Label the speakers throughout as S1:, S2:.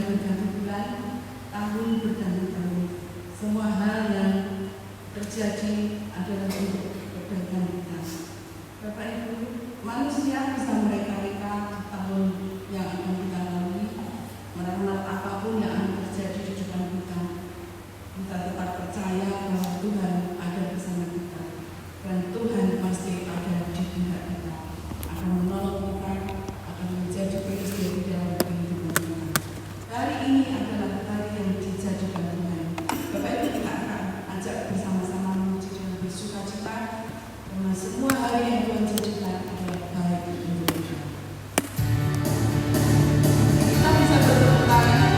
S1: berganti bulan, tahun berganti tahun. Semua hal yang terjadi adalah untuk kebaikan kita. Bapak Ibu, manusia bisa mereka-reka tahun yang akan kita lalui, meramal apapun yang akan terjadi di depan kita. Kita tetap percaya bahwa Tuhan ada bersama kita, dan Tuhan pasti ada di pihak kita, akan menolong kita, akan menjadi perisai di dalam kehidupan kita. Hari ini adalah hari yang dijadikan Tuhan. Bapak Ibu, kita akan ajak bersama-sama memuji dan bersuka cita, karena semua hari yang Tuhan jadikan adalah baik untuk kita. Kita bisa bertepuk tangan.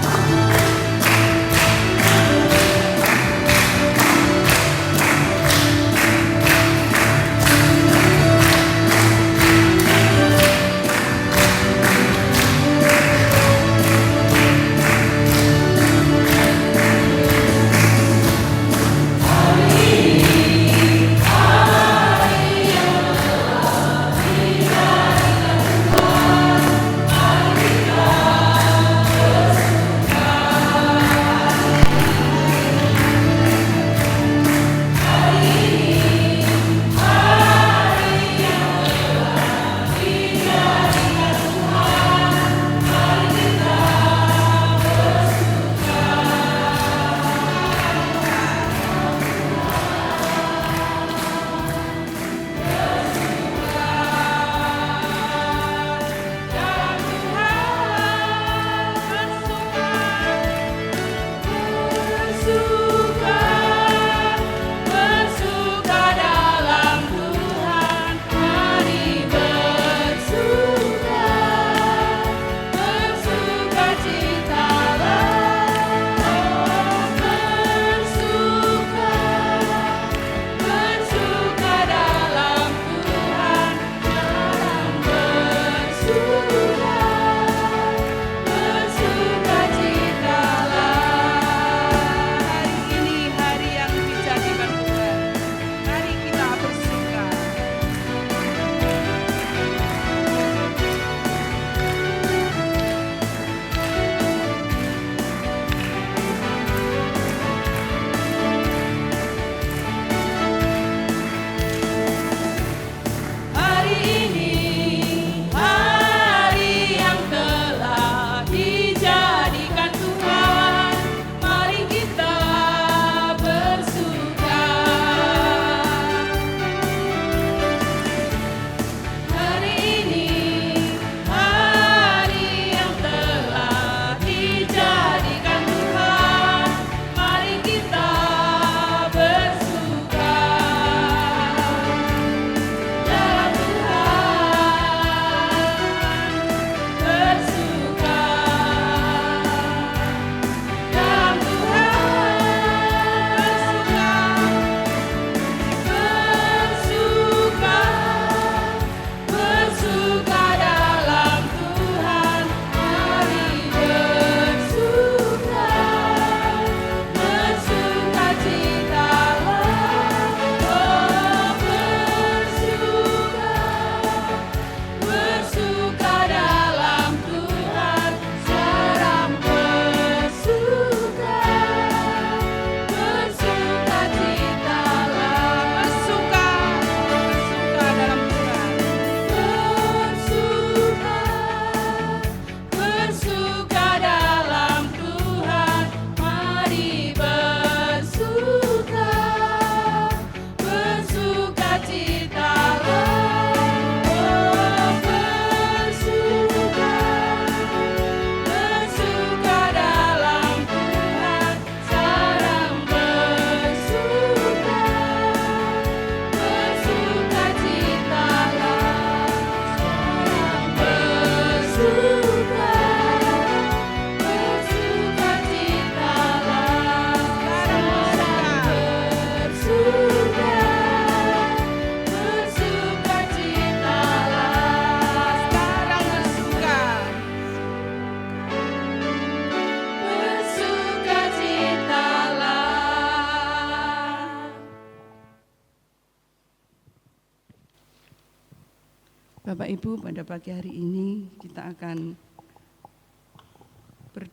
S1: Bapak Ibu, pada pagi hari ini kita akan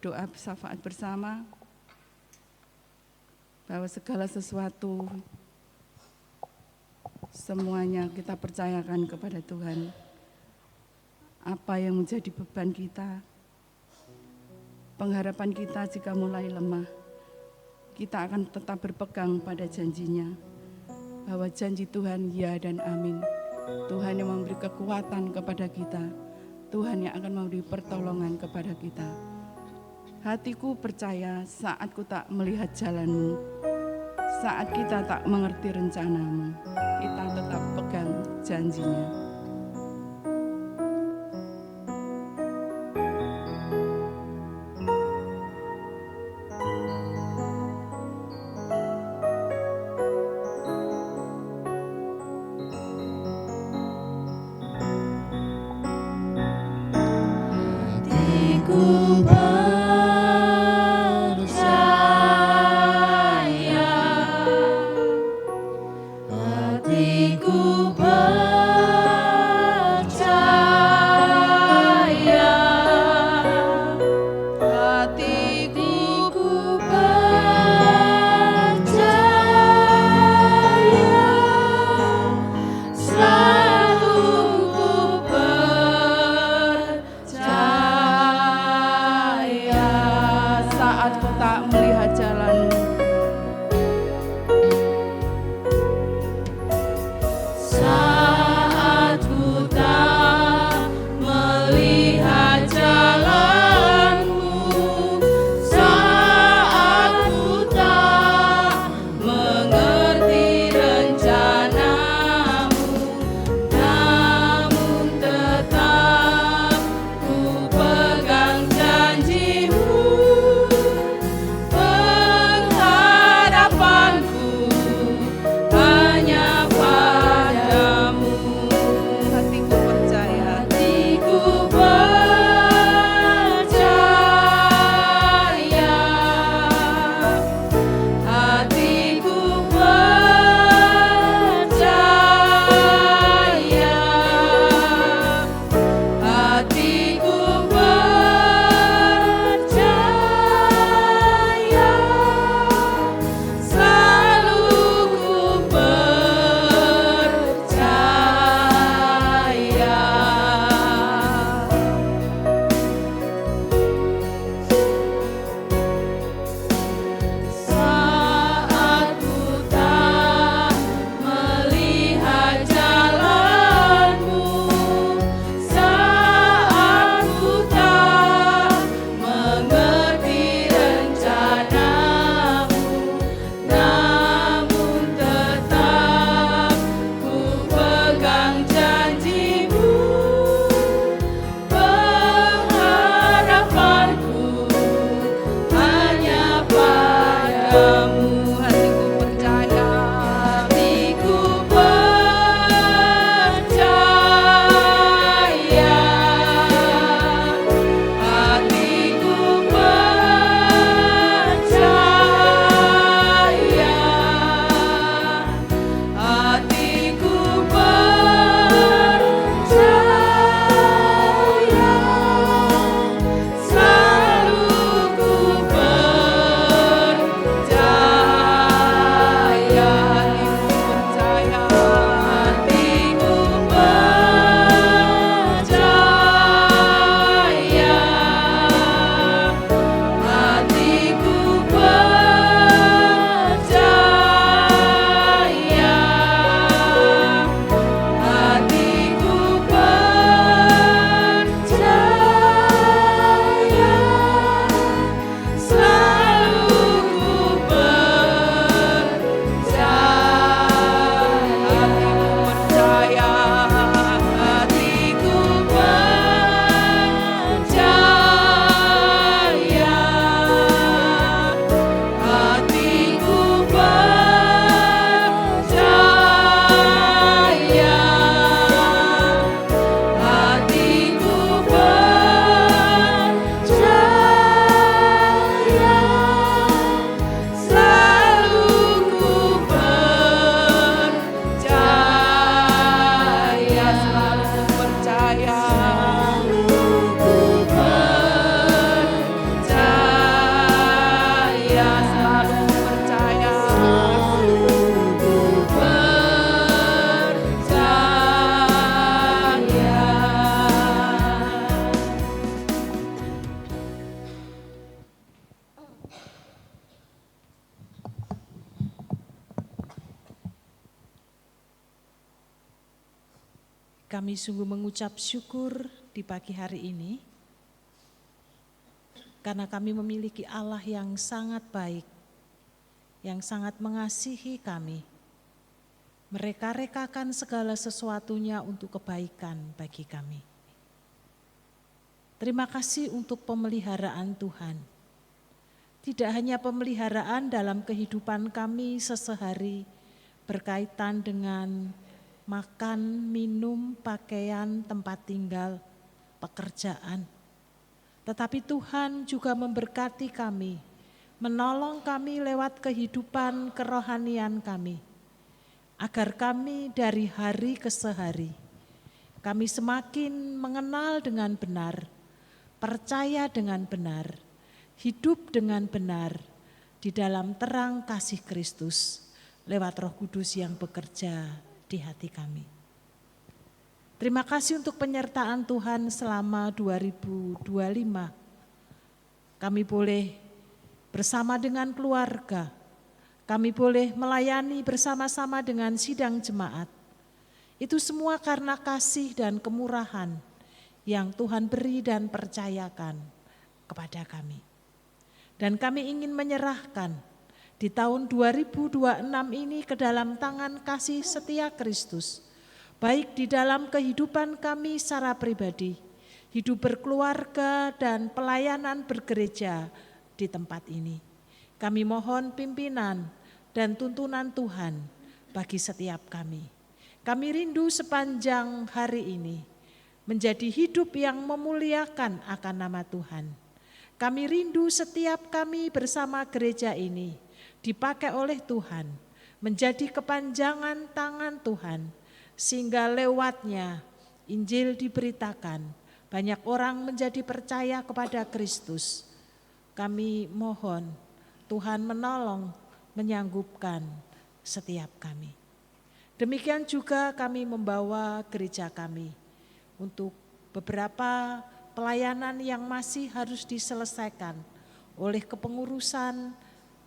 S1: berdoa syafaat bersama bahwa segala sesuatu semuanya kita percayakan kepada Tuhan. Apa yang menjadi beban kita, pengharapan kita jika mulai lemah, kita akan tetap berpegang pada janjinya, bahwa janji Tuhan ya dan amin. Tuhan yang memberi kekuatan kepada kita, Tuhan yang akan memberi pertolongan kepada kita. Hatiku percaya saat ku tak melihat jalanmu, saat kita tak mengerti rencanamu, kita tetap pegang janjinya.
S2: Hatiku percaya Kami sungguh mengucap syukur di pagi hari ini karena kami memiliki Allah yang sangat baik, yang sangat mengasihi kami. Mereka-rekakan segala sesuatunya untuk kebaikan bagi kami. Terima kasih untuk pemeliharaan Tuhan. Tidak hanya pemeliharaan dalam kehidupan kami sesehari berkaitan dengan makan, minum, pakaian, tempat tinggal, pekerjaan. Tetapi Tuhan juga memberkati kami, menolong kami lewat kehidupan kerohanian kami, agar kami dari hari ke hari, kami semakin mengenal dengan benar, percaya dengan benar, hidup dengan benar di dalam terang kasih Kristus lewat Roh Kudus yang bekerja di hati kami. Terima kasih untuk penyertaan Tuhan selama 2025. Kami boleh bersama dengan keluarga, kami boleh melayani bersama-sama dengan sidang jemaat. Itu semua karena kasih dan kemurahan yang Tuhan beri dan percayakan kepada kami. Dan kami ingin menyerahkan di tahun 2026 ini ke dalam tangan kasih setia Kristus, baik di dalam kehidupan kami secara pribadi, hidup berkeluarga dan pelayanan bergereja di tempat ini. Kami mohon pimpinan dan tuntunan Tuhan bagi setiap kami. Kami rindu sepanjang hari ini menjadi hidup yang memuliakan akan nama Tuhan. Kami rindu setiap kami bersama gereja ini dipakai oleh Tuhan, menjadi kepanjangan tangan Tuhan, sehingga lewatnya Injil diberitakan, banyak orang menjadi percaya kepada Kristus. Kami mohon Tuhan menolong, menyanggupkan setiap kami. Demikian juga kami membawa gereja kami untuk beberapa pelayanan yang masih harus diselesaikan oleh kepengurusan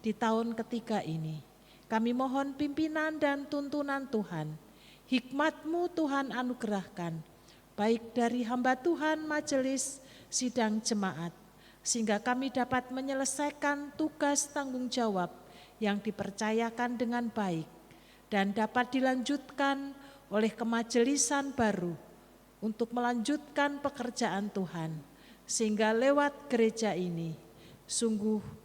S2: di tahun ketiga ini. Kami mohon pimpinan dan tuntunan Tuhan, hikmat-Mu Tuhan anugerahkan, baik dari hamba Tuhan majelis sidang jemaat, sehingga kami dapat menyelesaikan tugas tanggung jawab yang dipercayakan dengan baik dan dapat dilanjutkan oleh kemajelisan baru untuk melanjutkan pekerjaan Tuhan, sehingga lewat gereja ini sungguh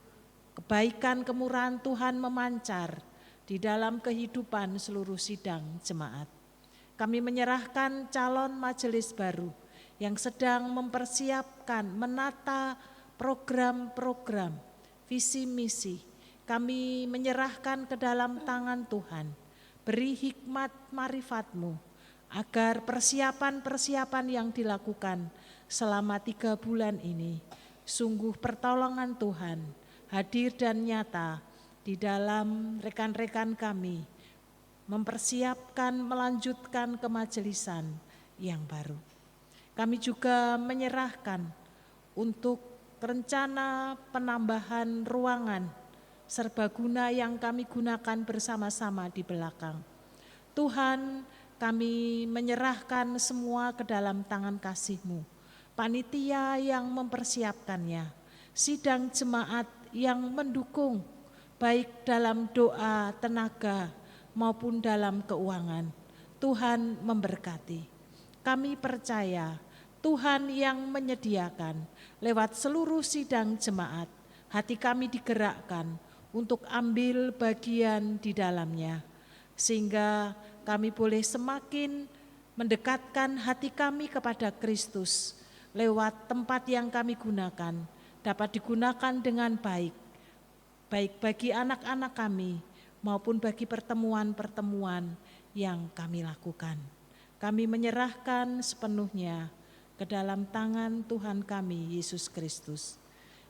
S2: kebaikan kemurahan Tuhan memancar di dalam kehidupan seluruh sidang jemaat. Kami menyerahkan calon majelis baru yang sedang mempersiapkan, menata program-program, visi misi. Kami menyerahkan ke dalam tangan Tuhan. Beri hikmat marifat-Mu agar persiapan-persiapan yang dilakukan selama 3 bulan ini sungguh pertolongan Tuhan hadir dan nyata di dalam rekan-rekan kami mempersiapkan melanjutkan kemajelisan yang baru. Kami juga menyerahkan untuk rencana penambahan ruangan serbaguna yang kami gunakan bersama-sama di belakang. Tuhan, kami menyerahkan semua ke dalam tangan kasih-Mu. Panitia yang mempersiapkannya, sidang jemaat yang mendukung baik dalam doa, tenaga maupun dalam keuangan. Tuhan memberkati. Kami percaya Tuhan yang menyediakan lewat seluruh sidang jemaat. Hati kami digerakkan untuk ambil bagian di dalamnya, sehingga kami boleh semakin mendekatkan hati kami kepada Kristus lewat tempat yang kami gunakan, dapat digunakan dengan baik, baik bagi anak-anak kami maupun bagi pertemuan-pertemuan yang kami lakukan. Kami menyerahkan sepenuhnya ke dalam tangan Tuhan kami, Yesus Kristus.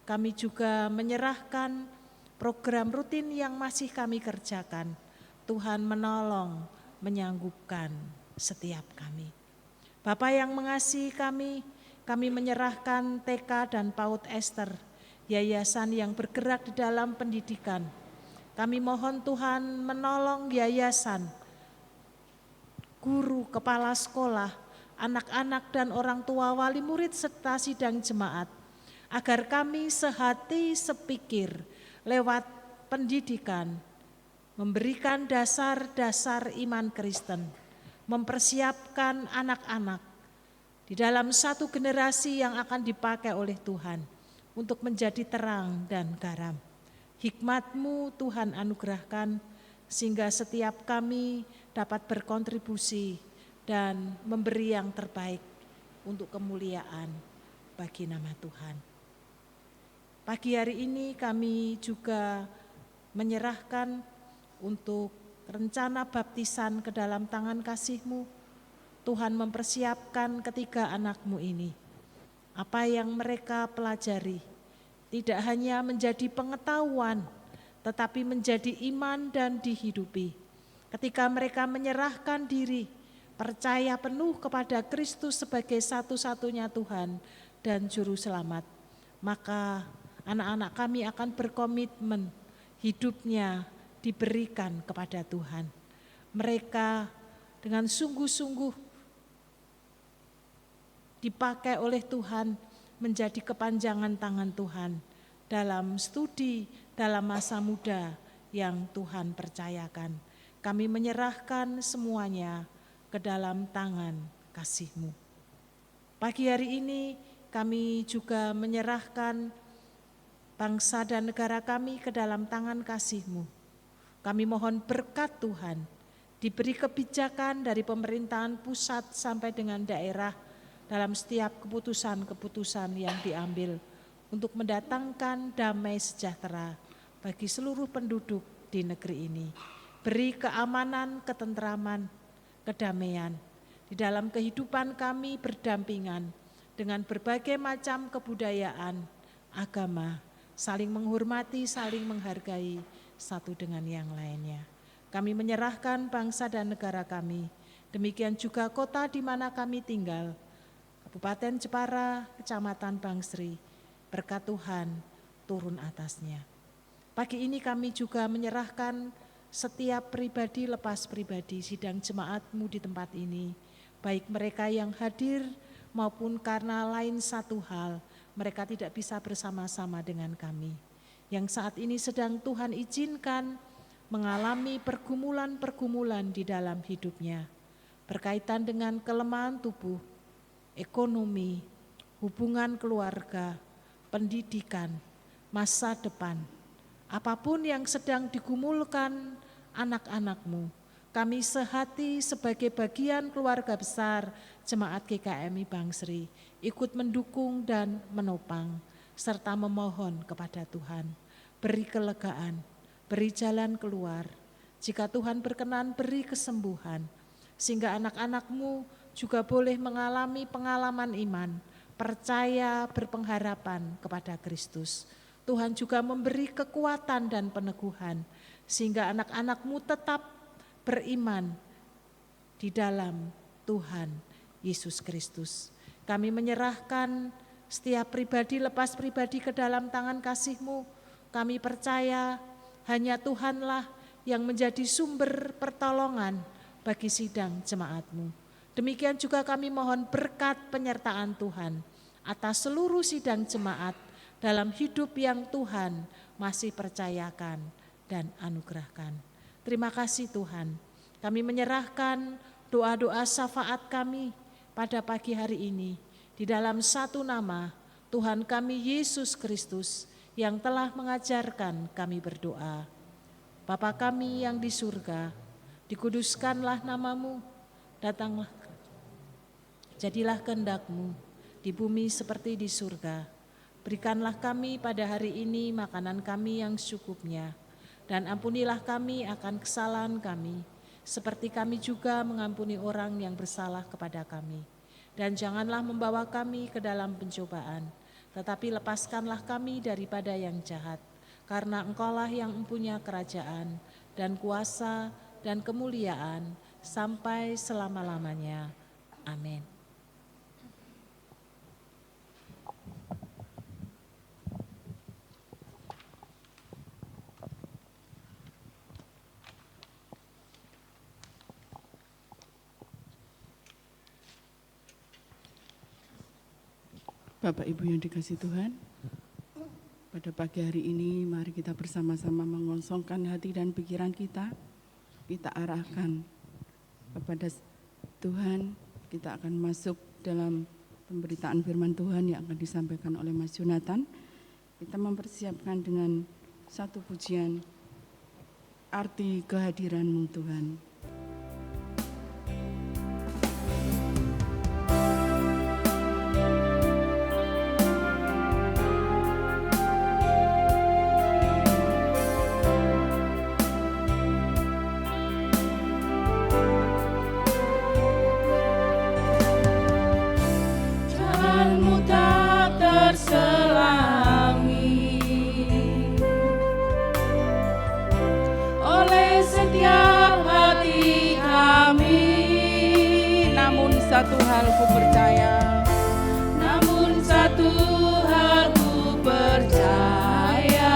S2: Kami juga menyerahkan program rutin yang masih kami kerjakan. Tuhan menolong, menyanggupkan setiap kami. Bapa yang mengasihi kami menyerahkan TK dan PAUD Ester, yayasan yang bergerak di dalam pendidikan. Kami mohon Tuhan menolong yayasan, guru, kepala sekolah, anak-anak dan orang tua wali murid serta sidang jemaat, agar kami sehati sepikir lewat pendidikan, memberikan dasar-dasar iman Kristen, mempersiapkan anak-anak di dalam satu generasi yang akan dipakai oleh Tuhan untuk menjadi terang dan garam. Hikmat-Mu Tuhan anugerahkan sehingga setiap kami dapat berkontribusi dan memberi yang terbaik untuk kemuliaan bagi nama Tuhan. Pagi hari ini kami juga menyerahkan untuk rencana baptisan ke dalam tangan kasih-Mu. Tuhan mempersiapkan ketiga anak-Mu ini. Apa yang mereka pelajari tidak hanya menjadi pengetahuan, tetapi menjadi iman dan dihidupi. Ketika mereka menyerahkan diri, percaya penuh kepada Kristus sebagai satu-satunya Tuhan dan Juru Selamat, maka anak-anak kami akan berkomitmen hidupnya diberikan kepada Tuhan. Mereka dengan sungguh-sungguh dipakai oleh Tuhan menjadi kepanjangan tangan Tuhan dalam studi, dalam masa muda yang Tuhan percayakan. Kami menyerahkan semuanya ke dalam tangan kasih-Mu. Pagi hari ini kami juga menyerahkan bangsa dan negara kami ke dalam tangan kasih-Mu. Kami mohon berkat Tuhan, diberi kebijakan dari pemerintahan pusat sampai dengan daerah dalam setiap keputusan-keputusan yang diambil untuk mendatangkan damai sejahtera bagi seluruh penduduk di negeri ini. Beri keamanan, ketentraman, kedamaian di dalam kehidupan kami berdampingan dengan berbagai macam kebudayaan, agama, saling menghormati, saling menghargai satu dengan yang lainnya. Kami menyerahkan bangsa dan negara kami, demikian juga kota di mana kami tinggal, Kabupaten Jepara, Kecamatan Bangsri, berkat Tuhan turun atasnya. Pagi ini kami juga menyerahkan setiap pribadi lepas pribadi sidang jemaat-Mu di tempat ini, baik mereka yang hadir maupun karena lain satu hal, mereka tidak bisa bersama-sama dengan kami. Yang saat ini sedang Tuhan izinkan mengalami pergumulan-pergumulan di dalam hidupnya, berkaitan dengan kelemahan tubuh, ekonomi, hubungan keluarga, pendidikan, masa depan. Apapun yang sedang digumulkan anak-anak-Mu, kami sehati sebagai bagian keluarga besar Jemaat GKMI Bangsri ikut mendukung dan menopang serta memohon kepada Tuhan. Beri kelegaan, beri jalan keluar. Jika Tuhan berkenan beri kesembuhan, sehingga anak-anak-Mu juga boleh mengalami pengalaman iman, percaya, berpengharapan kepada Kristus. Tuhan juga memberi kekuatan dan peneguhan sehingga anak-anak-Mu tetap beriman di dalam Tuhan Yesus Kristus. Kami menyerahkan setiap pribadi lepas pribadi ke dalam tangan kasih-Mu. Kami percaya hanya Tuhanlah yang menjadi sumber pertolongan bagi sidang jemaat-Mu. Demikian juga kami mohon berkat penyertaan Tuhan atas seluruh sidang jemaat dalam hidup yang Tuhan masih percayakan dan anugerahkan. Terima kasih Tuhan. Kami menyerahkan doa-doa syafaat kami pada pagi hari ini di dalam satu nama Tuhan kami Yesus Kristus yang telah mengajarkan kami berdoa. Bapa kami yang di surga, dikuduskanlah nama-Mu, datanglah, jadilah kehendak-Mu di bumi seperti di surga. Berikanlah kami pada hari ini makanan kami yang secukupnya, dan ampunilah kami akan kesalahan kami, seperti kami juga mengampuni orang yang bersalah kepada kami. Dan janganlah membawa kami ke dalam pencobaan, tetapi lepaskanlah kami daripada yang jahat, karena Engkaulah yang mempunyai kerajaan dan kuasa dan kemuliaan sampai selama-lamanya. Amin.
S3: Bapak Ibu yang dikasihi Tuhan, pada pagi hari ini mari kita bersama-sama mengosongkan hati dan pikiran kita arahkan kepada Tuhan. Kita akan masuk dalam pemberitaan firman Tuhan yang akan disampaikan oleh Mas Yonatan. Kita mempersiapkan dengan satu pujian, arti kehadiran-Mu Tuhan.
S4: Satu hal ku percaya, namun satu hal ku percaya,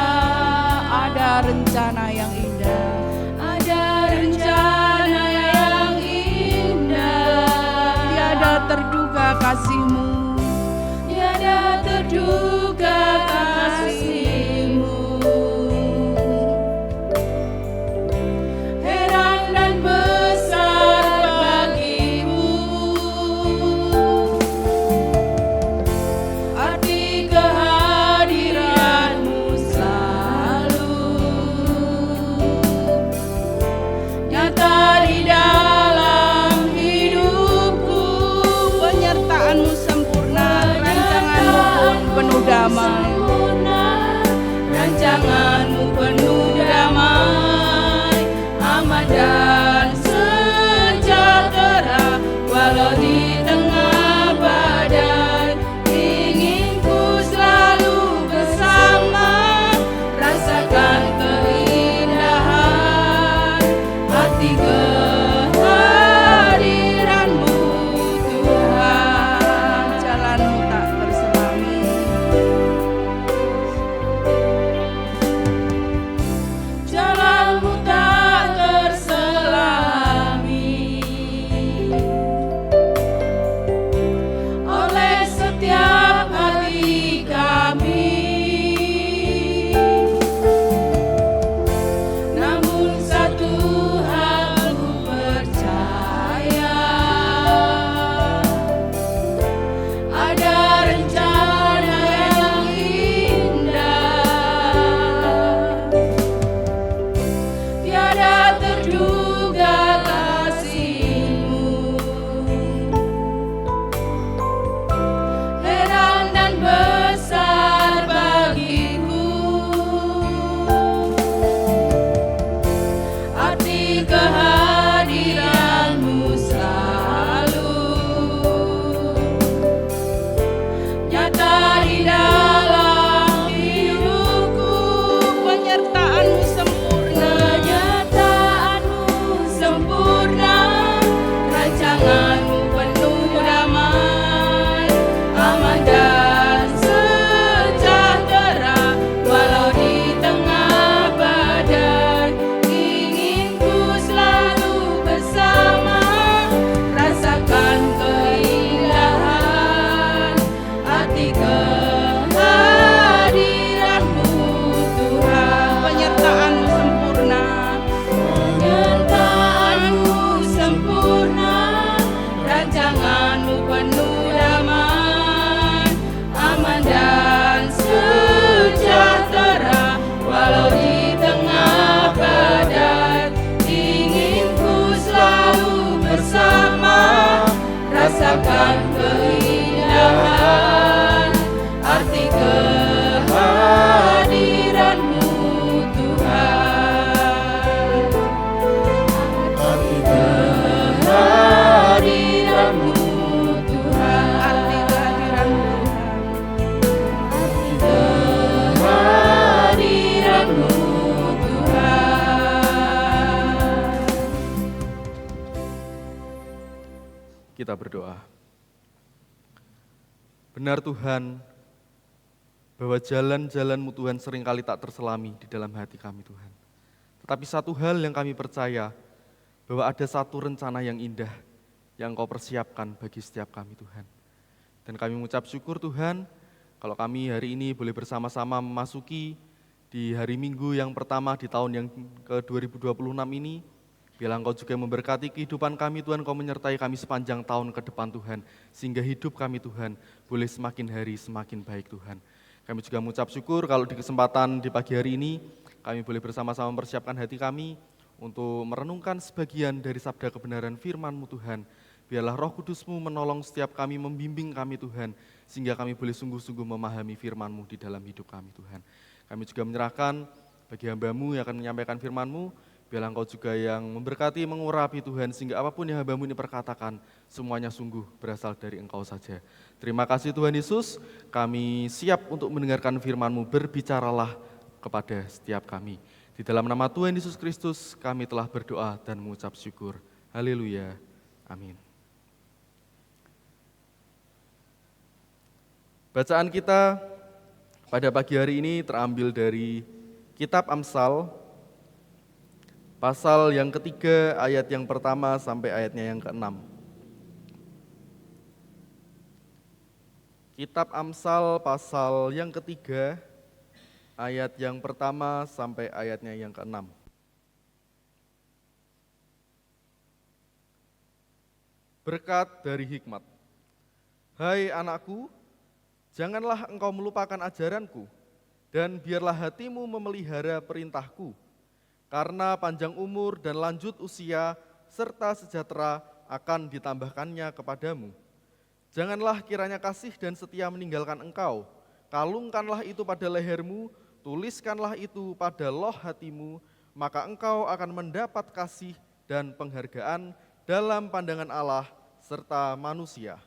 S4: ada rencana yang indah, ada rencana yang indah. Tiada terduga kasih-Mu, tiada terduga kasih-Mu. Heran dan besar bagimu arti kehadiran-Mu selalu nyata di dalam hidupku. Penyertaan-Mu sempurna, rancangan-Mu pun penuh damai. Rancangan-Mu penuh damai, aman dan sejahtera. Walau di tengah badai, ingin ku selalu bersama, rasakan keindahan arti kehadiran-Mu Tuhan. Jalan-Mu tak terselami, jalan-Mu tak terselami. Oleh setiap hati kami, namun satu hal ku percaya, ada rencana yang indah. Tiada terduga kasih-Mu, heran dan besar bagiku arti kehadiran-Mu selalu nyata di dalam hidupku. Penyertaan-Mu sempurna, nyataanmu sempurna, rancangan-Mu penuh damai, aman dan sejahtera. Walau di tengah badai, ingin ku selalu bersama, rasakan keindahan arti kehadiran-Mu Tuhan. Penyertaan-Mu sempurna, penyertaan-Mu sempurna, rancangan-Mu penuh damai, aman dan sejahtera. Walau di tengah badai, ingin ku selalu bersama, rasakan keindahan arti kehadiran-Mu Tuhan. Arti kehadiran-Mu Tuhan. Arti kehadiran-Mu Tuhan. Arti kehadiran-Mu Tuhan.
S5: Kita berdoa. Benar Tuhan, bahwa jalan-jalan-Mu Tuhan seringkali tak terselami di dalam hati kami Tuhan. Tetapi satu hal yang kami percaya, bahwa ada satu rencana yang indah yang Kau persiapkan bagi setiap kami Tuhan. Dan kami mengucap syukur Tuhan, kalau kami hari ini boleh bersama-sama memasuki di hari Minggu yang pertama di tahun yang ke-2026 ini, biarlah Engkau juga memberkati kehidupan kami Tuhan, Engkau menyertai kami sepanjang tahun ke depan Tuhan, sehingga hidup kami Tuhan boleh semakin hari semakin baik Tuhan. Kami juga mengucap syukur kalau di kesempatan di pagi hari ini, kami boleh bersama-sama mempersiapkan hati kami untuk merenungkan sebagian dari sabda kebenaran firman-Mu Tuhan. Biarlah Roh Kudus-Mu menolong setiap kami, membimbing kami Tuhan, sehingga kami boleh sungguh-sungguh memahami firman-Mu di dalam hidup kami Tuhan. Kami juga menyerahkan bagi hamba-Mu yang akan menyampaikan firman-Mu, biarlah Engkau juga yang memberkati, mengurapi Tuhan, sehingga apapun yang hamba-Mu ini perkatakan, semuanya sungguh berasal dari Engkau saja. Terima kasih Tuhan Yesus, kami siap untuk mendengarkan firman-Mu, berbicaralah kepada setiap kami. Di dalam nama Tuhan Yesus Kristus, kami telah berdoa dan mengucap syukur. Haleluya. Amin. Bacaan kita pada pagi hari ini terambil dari Kitab Amsal, pasal yang ketiga, ayat yang pertama sampai ayatnya yang ke-6. Kitab Amsal, pasal yang ketiga, ayat yang pertama sampai ayatnya yang ke-6. Berkat dari hikmat. Hai anakku, janganlah engkau melupakan ajaranku, dan biarlah hatimu memelihara perintahku, karena panjang umur dan lanjut usia serta sejahtera akan ditambahkannya kepadamu. Janganlah kiranya kasih dan setia meninggalkan engkau, kalungkanlah itu pada lehermu, tuliskanlah itu pada loh hatimu, maka engkau akan mendapat kasih dan penghargaan dalam pandangan Allah serta manusia.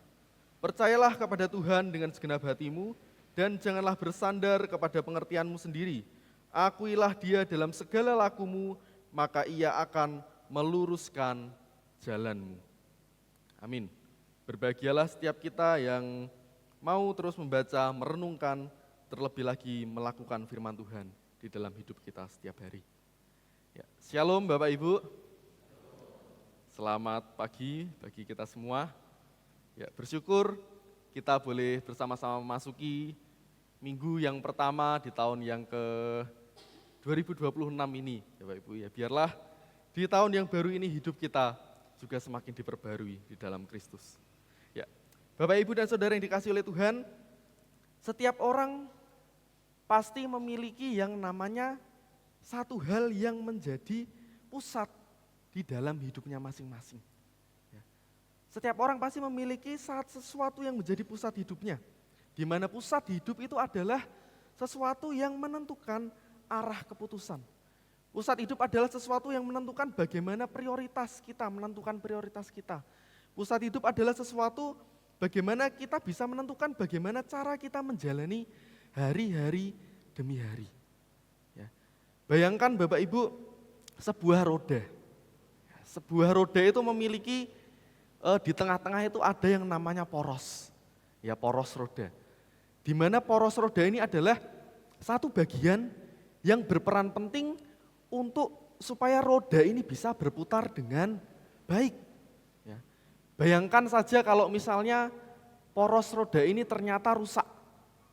S5: Percayalah kepada Tuhan dengan segenap hatimu, dan janganlah bersandar kepada pengertianmu sendiri. Akuilah Dia dalam segala lakumu, maka Ia akan meluruskan jalanmu. Amin. Berbahagialah setiap kita yang mau terus membaca, merenungkan, terlebih lagi melakukan firman Tuhan di dalam hidup kita setiap hari. Ya, Shalom Bapak Ibu. Selamat pagi bagi kita semua. Ya, bersyukur kita boleh bersama-sama memasuki minggu yang pertama di tahun yang ke-2026 ini, ya Bapak Ibu. Ya, biarlah di tahun yang baru ini hidup kita juga semakin diperbarui di dalam Kristus. Ya, Bapak Ibu dan Saudara yang dikasihi oleh Tuhan, setiap orang pasti memiliki yang namanya satu hal yang menjadi pusat di dalam hidupnya masing-masing. Setiap orang pasti memiliki sesuatu yang menjadi pusat hidupnya, di mana pusat hidup itu adalah sesuatu yang menentukan arah keputusan. Pusat hidup adalah sesuatu yang menentukan bagaimana prioritas kita, menentukan prioritas kita. Pusat hidup adalah sesuatu bagaimana kita bisa menentukan bagaimana cara kita menjalani hari-hari demi hari. Ya. Bayangkan Bapak Ibu, sebuah roda. Sebuah roda itu memiliki di tengah-tengah itu ada yang namanya poros, ya poros roda. Di mana poros roda ini adalah satu bagian yang berperan penting untuk supaya roda ini bisa berputar dengan baik. Ya. Bayangkan saja kalau misalnya poros roda ini ternyata rusak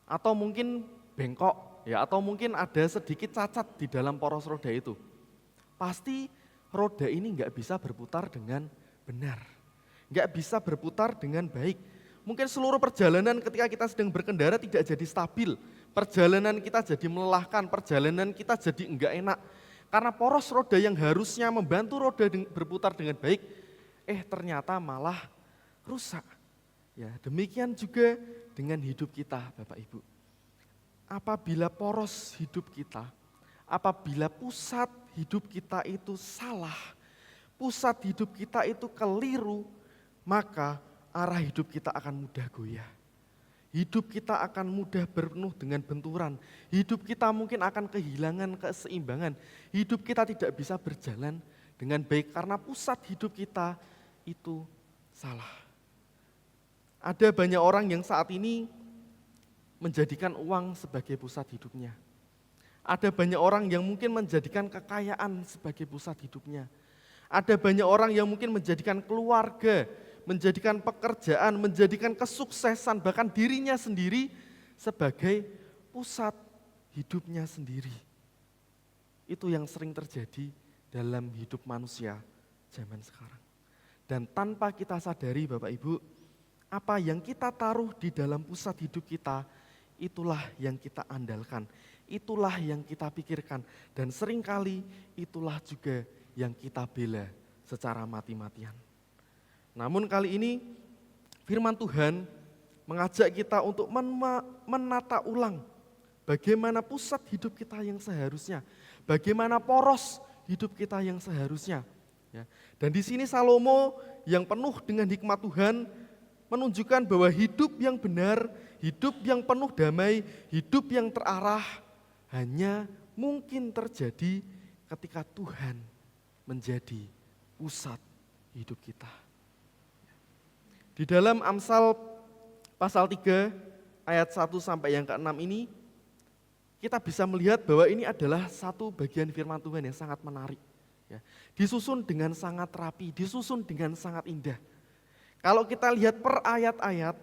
S5: atau mungkin bengkok, ya atau mungkin ada sedikit cacat di dalam poros roda itu, pasti roda ini nggak bisa berputar dengan benar. Nggak bisa berputar dengan baik. Mungkin seluruh perjalanan ketika kita sedang berkendara tidak jadi stabil. Perjalanan kita jadi melelahkan, perjalanan kita jadi enggak enak. Karena poros roda yang harusnya membantu roda berputar dengan baik, ternyata malah rusak. Ya, demikian juga dengan hidup kita Bapak Ibu. Apabila poros hidup kita, apabila pusat hidup kita itu salah, pusat hidup kita itu keliru, maka arah hidup kita akan mudah goyah. Hidup kita akan mudah penuh dengan benturan. Hidup kita mungkin akan kehilangan keseimbangan. Hidup kita tidak bisa berjalan dengan baik karena pusat hidup kita itu salah. Ada banyak orang yang saat ini menjadikan uang sebagai pusat hidupnya. Ada banyak orang yang mungkin menjadikan kekayaan sebagai pusat hidupnya. Ada banyak orang yang mungkin menjadikan keluarga, menjadikan pekerjaan, menjadikan kesuksesan, bahkan dirinya sendiri sebagai pusat hidupnya sendiri. Itu yang sering terjadi dalam hidup manusia zaman sekarang. Dan tanpa kita sadari Bapak Ibu, apa yang kita taruh di dalam pusat hidup kita, itulah yang kita andalkan, itulah yang kita pikirkan, dan seringkali itulah juga yang kita bela secara mati-matian. Namun kali ini firman Tuhan mengajak kita untuk menata ulang bagaimana pusat hidup kita yang seharusnya, bagaimana poros hidup kita yang seharusnya. Ya. Dan di sini Salomo yang penuh dengan hikmat Tuhan menunjukkan bahwa hidup yang benar, hidup yang penuh damai, hidup yang terarah hanya mungkin terjadi ketika Tuhan menjadi pusat hidup kita. Di dalam Amsal pasal 3 ayat 1 sampai yang ke-6 ini, kita bisa melihat bahwa ini adalah satu bagian firman Tuhan yang sangat menarik. Ya, disusun dengan sangat rapi, disusun dengan sangat indah. Kalau kita lihat per ayat-ayat,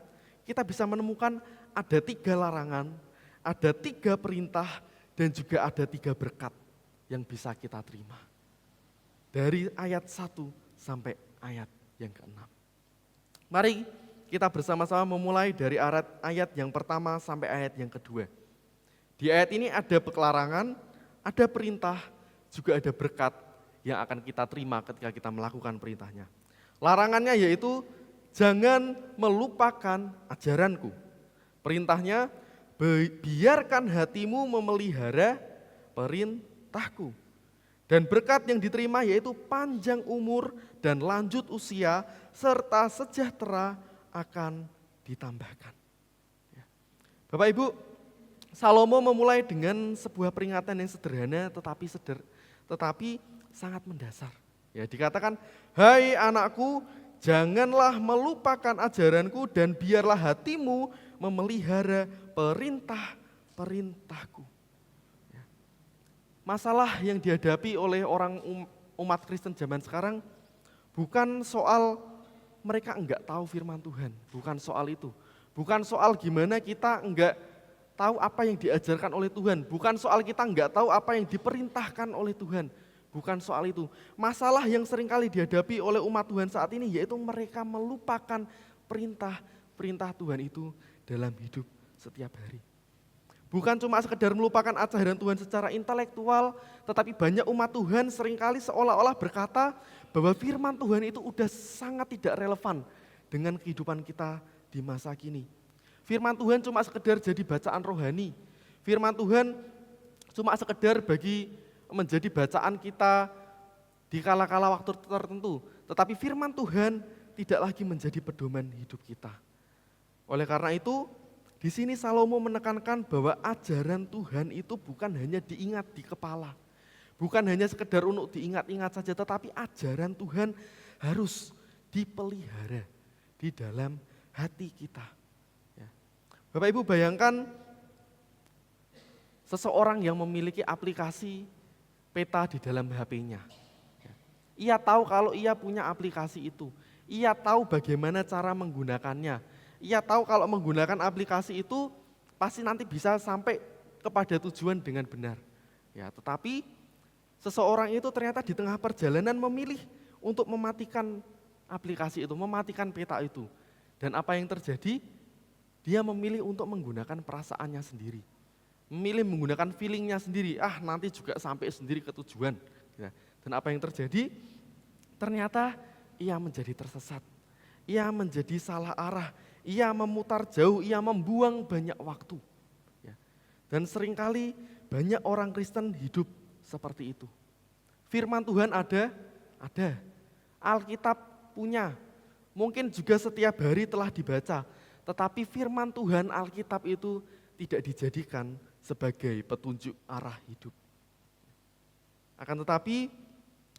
S5: kita bisa menemukan ada 3 larangan, ada 3 perintah, dan juga ada 3 berkat yang bisa kita terima. Dari ayat 1 sampai ayat yang ke-6. Mari kita bersama-sama memulai dari ayat yang pertama sampai ayat yang kedua. Di ayat ini ada pelarangan, ada perintah, juga ada berkat yang akan kita terima ketika kita melakukan perintahnya. Larangannya yaitu jangan melupakan ajaranku. Perintahnya biarkan hatimu memelihara perintahku. Dan berkat yang diterima yaitu panjang umur dan lanjut usia serta sejahtera akan ditambahkan. Bapak Ibu, Salomo memulai dengan sebuah peringatan yang sederhana tetapi sangat mendasar. Ya, dikatakan, hai anakku, janganlah melupakan ajaranku dan biarlah hatimu memelihara perintah-perintahku. Ya. Masalah yang dihadapi oleh orang umat Kristen zaman sekarang bukan soal mereka enggak tahu firman Tuhan, bukan soal itu. Bukan soal gimana kita enggak tahu apa yang diajarkan oleh Tuhan, bukan soal kita enggak tahu apa yang diperintahkan oleh Tuhan. Bukan soal itu. Masalah yang seringkali dihadapi oleh umat Tuhan saat ini yaitu mereka melupakan perintah Tuhan itu dalam hidup setiap hari. Bukan cuma sekedar melupakan ajaran Tuhan secara intelektual, tetapi banyak umat Tuhan seringkali seolah-olah berkata bahwa firman Tuhan itu udah sangat tidak relevan dengan kehidupan kita di masa kini. Firman Tuhan cuma sekedar jadi bacaan rohani. Firman Tuhan cuma sekedar menjadi bacaan kita di kala-kala waktu tertentu. Tetapi firman Tuhan tidak lagi menjadi pedoman hidup kita. Oleh karena itu, di sini Salomo menekankan bahwa ajaran Tuhan itu bukan hanya diingat di kepala. Bukan hanya sekedar untuk diingat-ingat saja, tetapi ajaran Tuhan harus dipelihara di dalam hati kita. Ya. Bapak Ibu bayangkan seseorang yang memiliki aplikasi peta di dalam HP-nya. Ia tahu kalau ia punya aplikasi itu. Ia tahu bagaimana cara menggunakannya. Ia tahu kalau menggunakan aplikasi itu pasti nanti bisa sampai kepada tujuan dengan benar. Ya, tetapi seseorang itu ternyata di tengah perjalanan memilih untuk mematikan aplikasi itu, mematikan peta itu. Dan apa yang terjadi? Dia memilih untuk menggunakan perasaannya sendiri. Memilih menggunakan feelingnya sendiri, nanti juga sampai sendiri ke tujuan. Dan apa yang terjadi? Ternyata ia menjadi tersesat, ia menjadi salah arah, ia memutar jauh, ia membuang banyak waktu. Dan seringkali banyak orang Kristen hidup seperti itu. Firman Tuhan ada, Alkitab punya, mungkin juga setiap hari telah dibaca, tetapi firman Tuhan Alkitab itu tidak dijadikan sebagai petunjuk arah hidup. Akan tetapi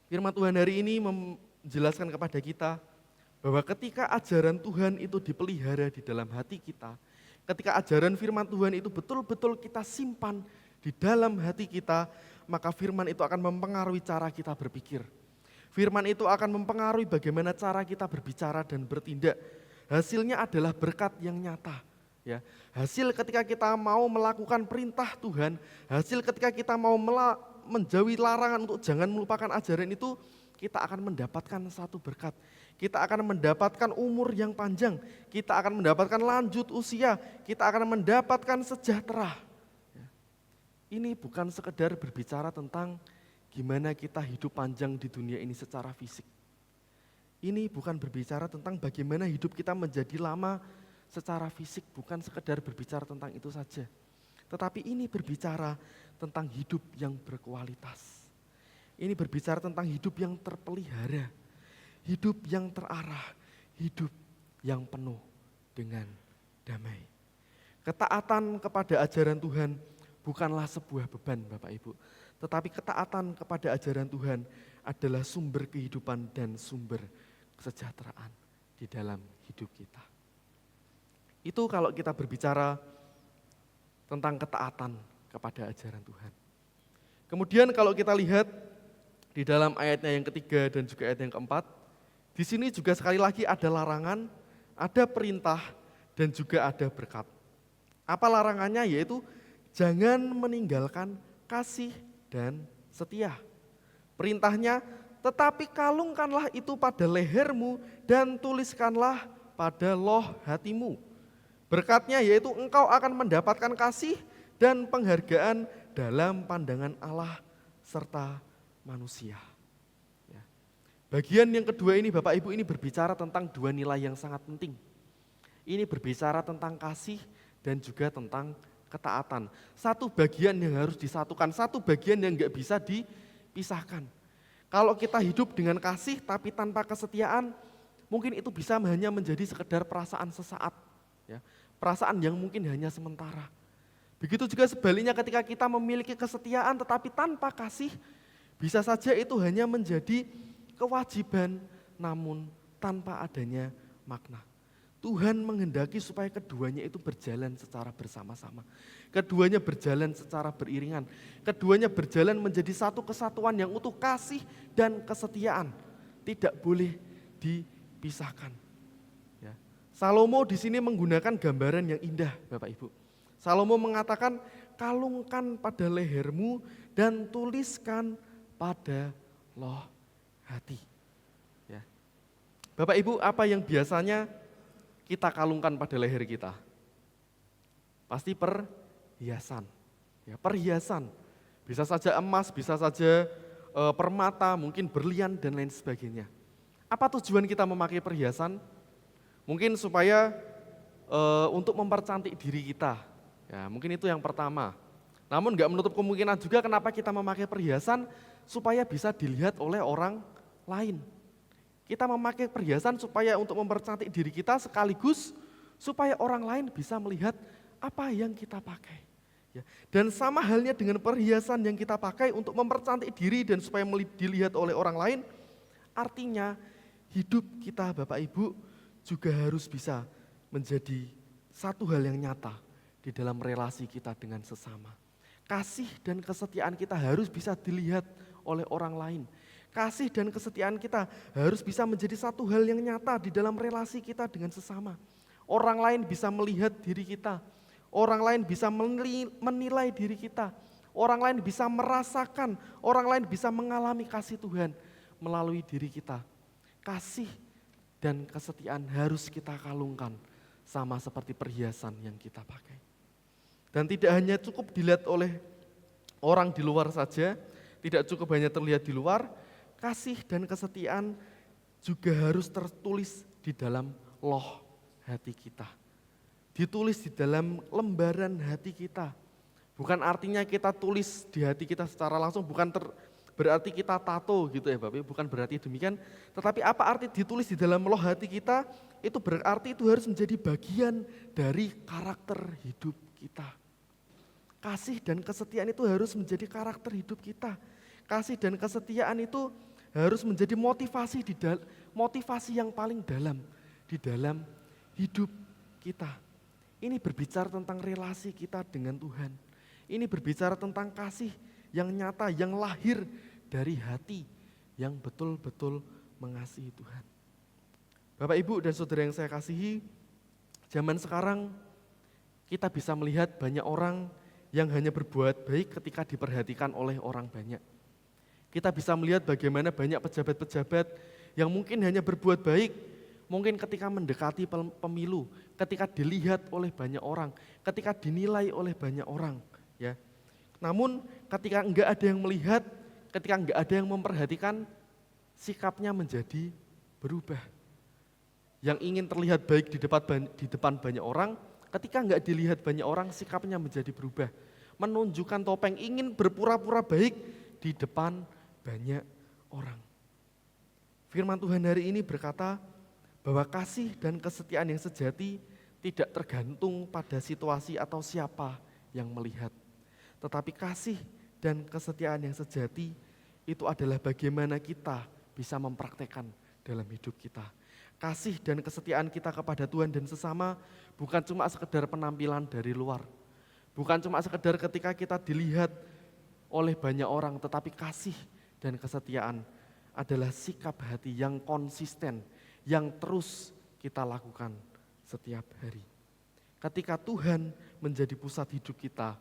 S5: firman Tuhan hari ini menjelaskan kepada kita bahwa ketika ajaran Tuhan itu dipelihara di dalam hati kita, ketika ajaran firman Tuhan itu betul-betul kita simpan di dalam hati kita, maka firman itu akan mempengaruhi cara kita berpikir. Firman itu akan mempengaruhi bagaimana cara kita berbicara dan bertindak. Hasilnya adalah berkat yang nyata. Ya, hasil ketika kita mau melakukan perintah Tuhan, hasil ketika kita mau menjauhi larangan untuk jangan melupakan ajaran itu, kita akan mendapatkan satu berkat. Kita akan mendapatkan umur yang panjang, kita akan mendapatkan lanjut usia, kita akan mendapatkan sejahtera. Ya. Ini bukan sekedar berbicara tentang gimana kita hidup panjang di dunia ini secara fisik. Ini bukan berbicara tentang bagaimana hidup kita menjadi lama secara fisik, bukan sekedar berbicara tentang itu saja. Tetapi ini berbicara tentang hidup yang berkualitas. Ini berbicara tentang hidup yang terpelihara, hidup yang terarah, hidup yang penuh dengan damai. Ketaatan kepada ajaran Tuhan bukanlah sebuah beban Bapak Ibu, tetapi ketaatan kepada ajaran Tuhan adalah sumber kehidupan dan sumber kesejahteraan di dalam hidup kita. Itu kalau kita berbicara tentang ketaatan kepada ajaran Tuhan. Kemudian kalau kita lihat di dalam ayatnya yang ketiga dan juga ayat yang keempat, di sini juga sekali lagi ada larangan, ada perintah, dan juga ada berkat. Apa larangannya? Yaitu jangan meninggalkan kasih dan setia. Perintahnya, tetapi kalungkanlah itu pada lehermu dan tuliskanlah pada loh hatimu. Berkatnya yaitu engkau akan mendapatkan kasih dan penghargaan dalam pandangan Allah serta manusia. Ya. Bagian yang kedua ini Bapak Ibu ini berbicara tentang dua nilai yang sangat penting. Ini berbicara tentang kasih dan juga tentang ketaatan. Satu bagian yang harus disatukan, satu bagian yang enggak bisa dipisahkan. Kalau kita hidup dengan kasih tapi tanpa kesetiaan, mungkin itu bisa hanya menjadi sekedar perasaan sesaat. Ya, perasaan yang mungkin hanya sementara. Begitu juga sebaliknya ketika kita memiliki kesetiaan tetapi tanpa kasih, bisa saja itu hanya menjadi kewajiban namun tanpa adanya makna. Tuhan menghendaki supaya keduanya itu berjalan secara bersama-sama. Keduanya berjalan secara beriringan. Keduanya berjalan menjadi satu kesatuan yang utuh, kasih dan kesetiaan. Tidak boleh dipisahkan. Salomo di sini menggunakan gambaran yang indah, Bapak Ibu. Salomo mengatakan, kalungkan pada lehermu dan tuliskan pada loh hati. Ya. Bapak Ibu, apa yang biasanya kita kalungkan pada leher kita? Pasti perhiasan. Ya, perhiasan. Bisa saja emas, bisa saja permata, mungkin berlian dan lain sebagainya. Apa tujuan kita memakai perhiasan? Mungkin supaya untuk mempercantik diri kita, ya mungkin itu yang pertama. Namun enggak menutup kemungkinan juga kenapa kita memakai perhiasan supaya bisa dilihat oleh orang lain. Kita memakai perhiasan supaya untuk mempercantik diri kita sekaligus supaya orang lain bisa melihat apa yang kita pakai. Ya. Dan sama halnya dengan perhiasan yang kita pakai untuk mempercantik diri dan supaya dilihat oleh orang lain, artinya hidup kita Bapak Ibu juga harus bisa menjadi satu hal yang nyata di dalam relasi kita dengan sesama. Kasih dan kesetiaan kita harus bisa dilihat oleh orang lain. Kasih dan kesetiaan kita harus bisa menjadi satu hal yang nyata di dalam relasi kita dengan sesama. Orang lain bisa melihat diri kita, orang lain bisa menilai diri kita, orang lain bisa merasakan, orang lain bisa mengalami kasih Tuhan melalui diri kita. Kasih dan kesetiaan harus kita kalungkan sama seperti perhiasan yang kita pakai. Dan tidak hanya cukup dilihat oleh orang di luar saja, tidak cukup hanya terlihat di luar, kasih dan kesetiaan juga harus tertulis di dalam loh hati kita. Ditulis di dalam lembaran hati kita. Bukan artinya kita tulis di hati kita secara langsung, bukan berarti kita tato gitu ya Bapak, bukan berarti demikian. Tetapi apa arti ditulis di dalam loh hati kita, itu berarti itu harus menjadi bagian dari karakter hidup kita. Kasih dan kesetiaan itu harus menjadi karakter hidup kita. Kasih dan kesetiaan itu harus menjadi motivasi yang paling dalam di dalam hidup kita. Ini berbicara tentang relasi kita dengan Tuhan. Ini berbicara tentang kasih yang nyata, yang lahir dari hati yang betul-betul mengasihi Tuhan. Bapak, Ibu, dan saudara yang saya kasihi, zaman sekarang kita bisa melihat banyak orang yang hanya berbuat baik ketika diperhatikan oleh orang banyak. Kita bisa melihat bagaimana banyak pejabat-pejabat yang mungkin hanya berbuat baik, mungkin ketika mendekati pemilu, ketika dilihat oleh banyak orang, ketika dinilai oleh banyak orang, ya. Namun ketika enggak ada yang melihat, ketika enggak ada yang memperhatikan, sikapnya menjadi berubah. Yang ingin terlihat baik di depan banyak orang, ketika enggak dilihat banyak orang, sikapnya menjadi berubah. Menunjukkan topeng, ingin berpura-pura baik di depan banyak orang. Firman Tuhan hari ini berkata bahwa kasih dan kesetiaan yang sejati tidak tergantung pada situasi atau siapa yang melihat. Tetapi kasih dan kesetiaan yang sejati itu adalah bagaimana kita bisa mempraktekkan dalam hidup kita. Kasih dan kesetiaan kita kepada Tuhan dan sesama bukan cuma sekedar penampilan dari luar. Bukan cuma sekedar ketika kita dilihat oleh banyak orang, tetapi kasih dan kesetiaan adalah sikap hati yang konsisten, yang terus kita lakukan setiap hari. Ketika Tuhan menjadi pusat hidup kita,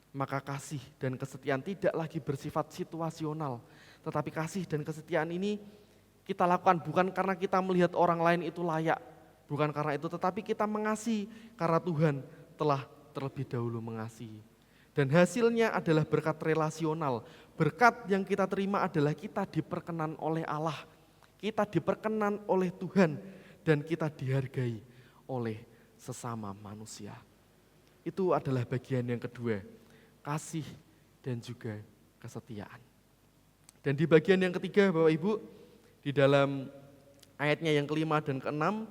S5: maka kasih dan kesetiaan tidak lagi bersifat situasional, tetapi kasih dan kesetiaan ini kita lakukan bukan karena kita melihat orang lain itu layak, bukan karena itu, tetapi kita mengasihi karena Tuhan telah terlebih dahulu mengasihi. Dan hasilnya adalah berkat relasional, berkat yang kita terima adalah kita diperkenan oleh Allah, kita diperkenan oleh Tuhan, dan kita dihargai oleh sesama manusia. Itu adalah bagian yang kedua, kasih dan juga kesetiaan. Dan di bagian yang ketiga, Bapak Ibu, di dalam ayatnya yang kelima dan keenam,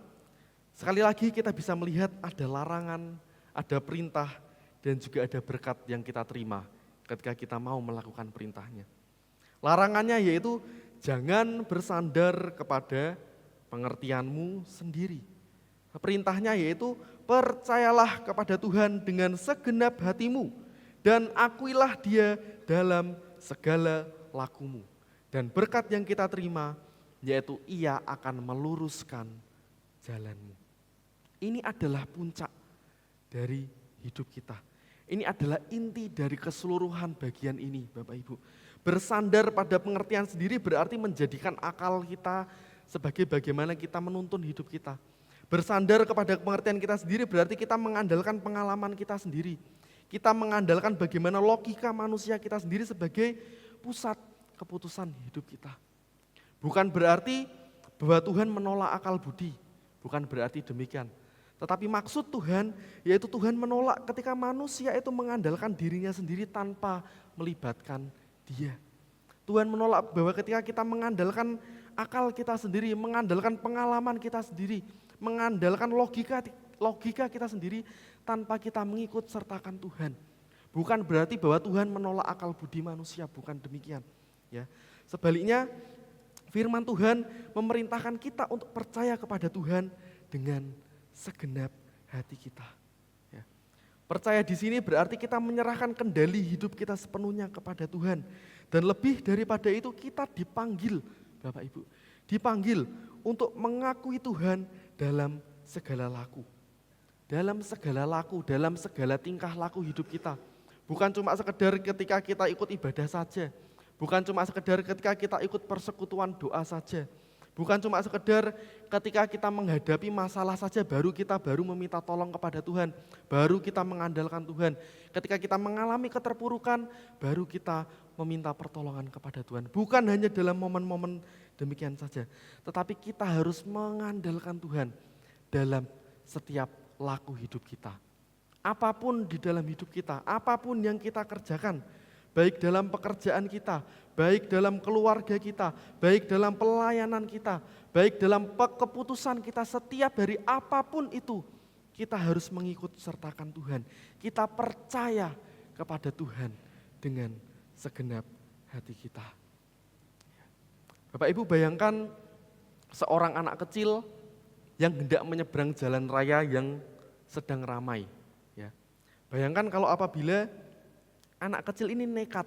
S5: sekali lagi kita bisa melihat ada larangan, ada perintah, dan juga ada berkat yang kita terima ketika kita mau melakukan perintahnya. Larangannya yaitu jangan bersandar kepada pengertianmu sendiri. Perintahnya yaitu percayalah kepada Tuhan dengan segenap hatimu dan akuilah Dia dalam segala lakumu. Dan berkat yang kita terima yaitu Ia akan meluruskan jalanmu. Ini adalah puncak dari hidup kita. Ini adalah inti dari keseluruhan bagian ini, Bapak Ibu. Bersandar pada pengertian sendiri berarti menjadikan akal kita sebagai bagaimana kita menuntun hidup kita. Bersandar kepada pengertian kita sendiri berarti kita mengandalkan pengalaman kita sendiri. Kita mengandalkan bagaimana logika manusia kita sendiri sebagai pusat keputusan hidup kita. Bukan berarti bahwa Tuhan menolak akal budi, bukan berarti demikian. Tetapi maksud Tuhan, yaitu Tuhan menolak ketika manusia itu mengandalkan dirinya sendiri tanpa melibatkan Dia. Tuhan menolak bahwa ketika kita mengandalkan akal kita sendiri, mengandalkan pengalaman kita sendiri, mengandalkan logika kita sendiri tanpa kita mengikut sertakan Tuhan. Bukan berarti bahwa Tuhan menolak akal budi manusia, bukan demikian. Ya, sebaliknya firman Tuhan memerintahkan kita untuk percaya kepada Tuhan dengan segenap hati kita. Ya. Percaya di sini berarti kita menyerahkan kendali hidup kita sepenuhnya kepada Tuhan. Dan lebih daripada itu kita dipanggil, Bapak Ibu, dipanggil untuk mengakui Tuhan dalam segala laku. Dalam segala laku, dalam segala tingkah laku hidup kita. Bukan cuma sekedar ketika kita ikut ibadah saja. Bukan cuma sekedar ketika kita ikut persekutuan doa saja. Bukan cuma sekedar ketika kita menghadapi masalah saja baru kita meminta tolong kepada Tuhan, baru kita mengandalkan Tuhan. Ketika kita mengalami keterpurukan, baru kita meminta pertolongan kepada Tuhan. Bukan hanya dalam momen-momen demikian saja, tetapi kita harus mengandalkan Tuhan dalam setiap laku hidup kita. Apapun di dalam hidup kita, apapun yang kita kerjakan, baik dalam pekerjaan kita, baik dalam keluarga kita, baik dalam pelayanan kita, baik dalam keputusan kita setiap hari, apapun itu, kita harus mengikut sertakan Tuhan. Kita percaya kepada Tuhan dengan segenap hati kita. Bapak Ibu bayangkan seorang anak kecil yang hendak menyeberang jalan raya yang sedang ramai. Ya. Bayangkan kalau apabila anak kecil ini nekat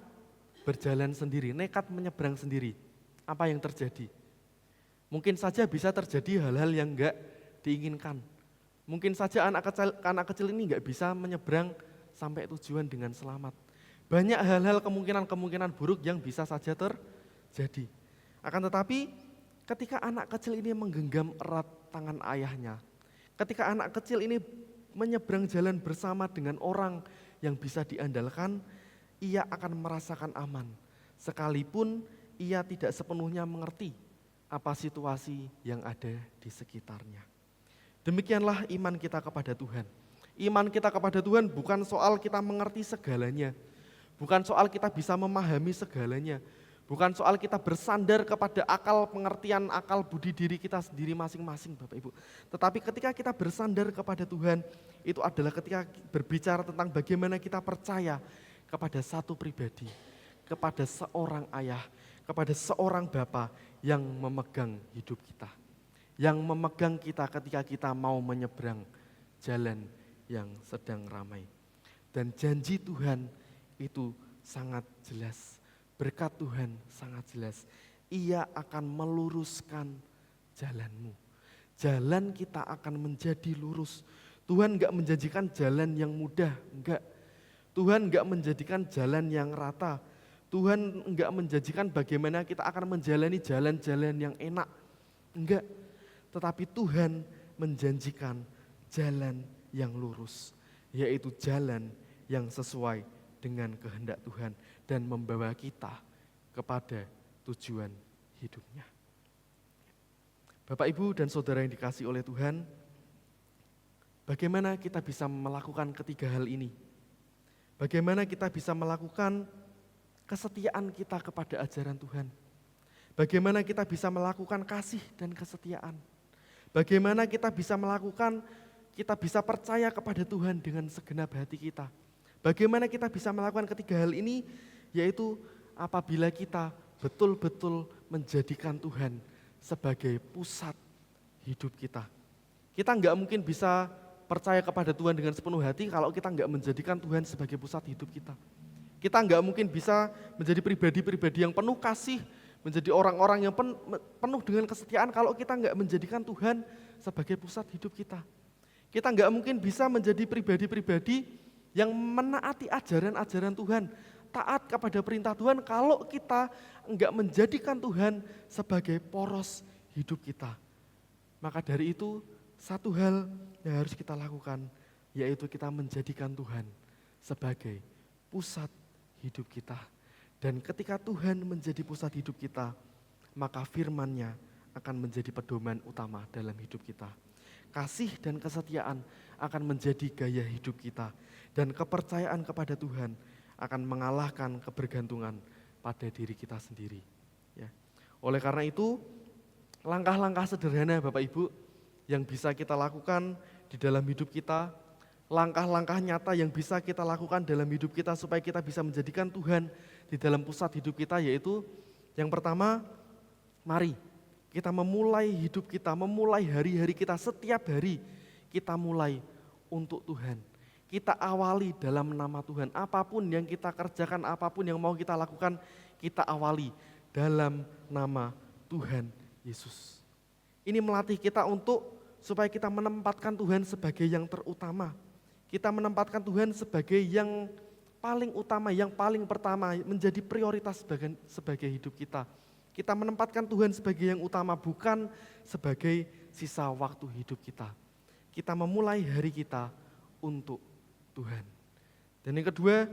S5: berjalan sendiri, nekat menyeberang sendiri. apa yang terjadi? Mungkin saja bisa terjadi hal-hal yang enggak diinginkan. Mungkin saja anak kecil ini enggak bisa menyeberang sampai tujuan dengan selamat. Banyak hal-hal kemungkinan buruk yang bisa saja terjadi. Akan tetapi ketika anak kecil ini menggenggam erat tangan ayahnya, ketika anak kecil ini menyeberang jalan bersama dengan orang yang bisa diandalkan, ia akan merasakan aman. Sekalipun ia tidak sepenuhnya mengerti apa situasi yang ada di sekitarnya. Demikianlah iman kita kepada Tuhan. Iman kita kepada Tuhan bukan soal kita mengerti segalanya, bukan soal kita bisa memahami segalanya, bukan soal kita bersandar kepada akal pengertian, akal budi diri kita sendiri masing-masing Bapak Ibu. Tetapi ketika kita bersandar kepada Tuhan, itu adalah ketika berbicara tentang bagaimana kita percaya kepada satu pribadi, kepada seorang ayah, kepada seorang bapa yang memegang hidup kita, yang memegang kita ketika kita mau menyeberang jalan yang sedang ramai. Dan janji Tuhan itu sangat jelas, berkat Tuhan sangat jelas. Ia akan meluruskan jalanmu. Jalan kita akan menjadi lurus. Tuhan enggak menjanjikan jalan yang mudah, enggak. Tuhan enggak menjadikan jalan yang rata. Tuhan enggak menjanjikan bagaimana kita akan menjalani jalan-jalan yang enak. Enggak. Tetapi Tuhan menjanjikan jalan yang lurus, yaitu jalan yang sesuai dengan kehendak Tuhan dan membawa kita kepada tujuan hidupnya. Bapak, Ibu, dan saudara yang dikasihi oleh Tuhan, bagaimana kita bisa melakukan ketiga hal ini? Bagaimana kita bisa melakukan kesetiaan kita kepada ajaran Tuhan? Bagaimana kita bisa melakukan kasih dan kesetiaan? Bagaimana kita bisa percaya kepada Tuhan dengan segenap hati kita? Bagaimana kita bisa melakukan ketiga hal ini? Yaitu apabila kita betul-betul menjadikan Tuhan sebagai pusat hidup kita. Kita enggak mungkin bisa percaya kepada Tuhan dengan sepenuh hati kalau kita enggak menjadikan Tuhan sebagai pusat hidup kita. Kita enggak mungkin bisa menjadi pribadi-pribadi yang penuh kasih, menjadi orang-orang yang penuh dengan kesetiaan kalau kita enggak menjadikan Tuhan sebagai pusat hidup kita. Kita enggak mungkin bisa menjadi pribadi-pribadi yang menaati ajaran-ajaran Tuhan, taat kepada perintah Tuhan kalau kita enggak menjadikan Tuhan sebagai poros hidup kita. Maka dari itu, satu hal yang harus kita lakukan, yaitu kita menjadikan Tuhan sebagai pusat hidup kita. Dan ketika Tuhan menjadi pusat hidup kita, maka firman-Nya akan menjadi pedoman utama dalam hidup kita. Kasih dan kesetiaan akan menjadi gaya hidup kita. Dan kepercayaan kepada Tuhan akan mengalahkan kebergantungan pada diri kita sendiri. Ya. Oleh karena itu, langkah-langkah sederhana Bapak Ibu yang bisa kita lakukan di dalam hidup kita, langkah-langkah nyata yang bisa kita lakukan dalam hidup kita supaya kita bisa menjadikan Tuhan di dalam pusat hidup kita, yaitu yang pertama, mari kita memulai hidup kita, memulai hari-hari kita, setiap hari kita mulai untuk Tuhan. Kita awali dalam nama Tuhan, apapun yang kita kerjakan, apapun yang mau kita lakukan, kita awali dalam nama Tuhan Yesus. Ini melatih kita supaya kita menempatkan Tuhan sebagai yang terutama. Kita menempatkan Tuhan sebagai yang paling utama, yang paling pertama, menjadi prioritas sebagai hidup kita. Kita menempatkan Tuhan sebagai yang utama, bukan sebagai sisa waktu hidup kita. Kita memulai hari kita untuk Tuhan. Dan yang kedua,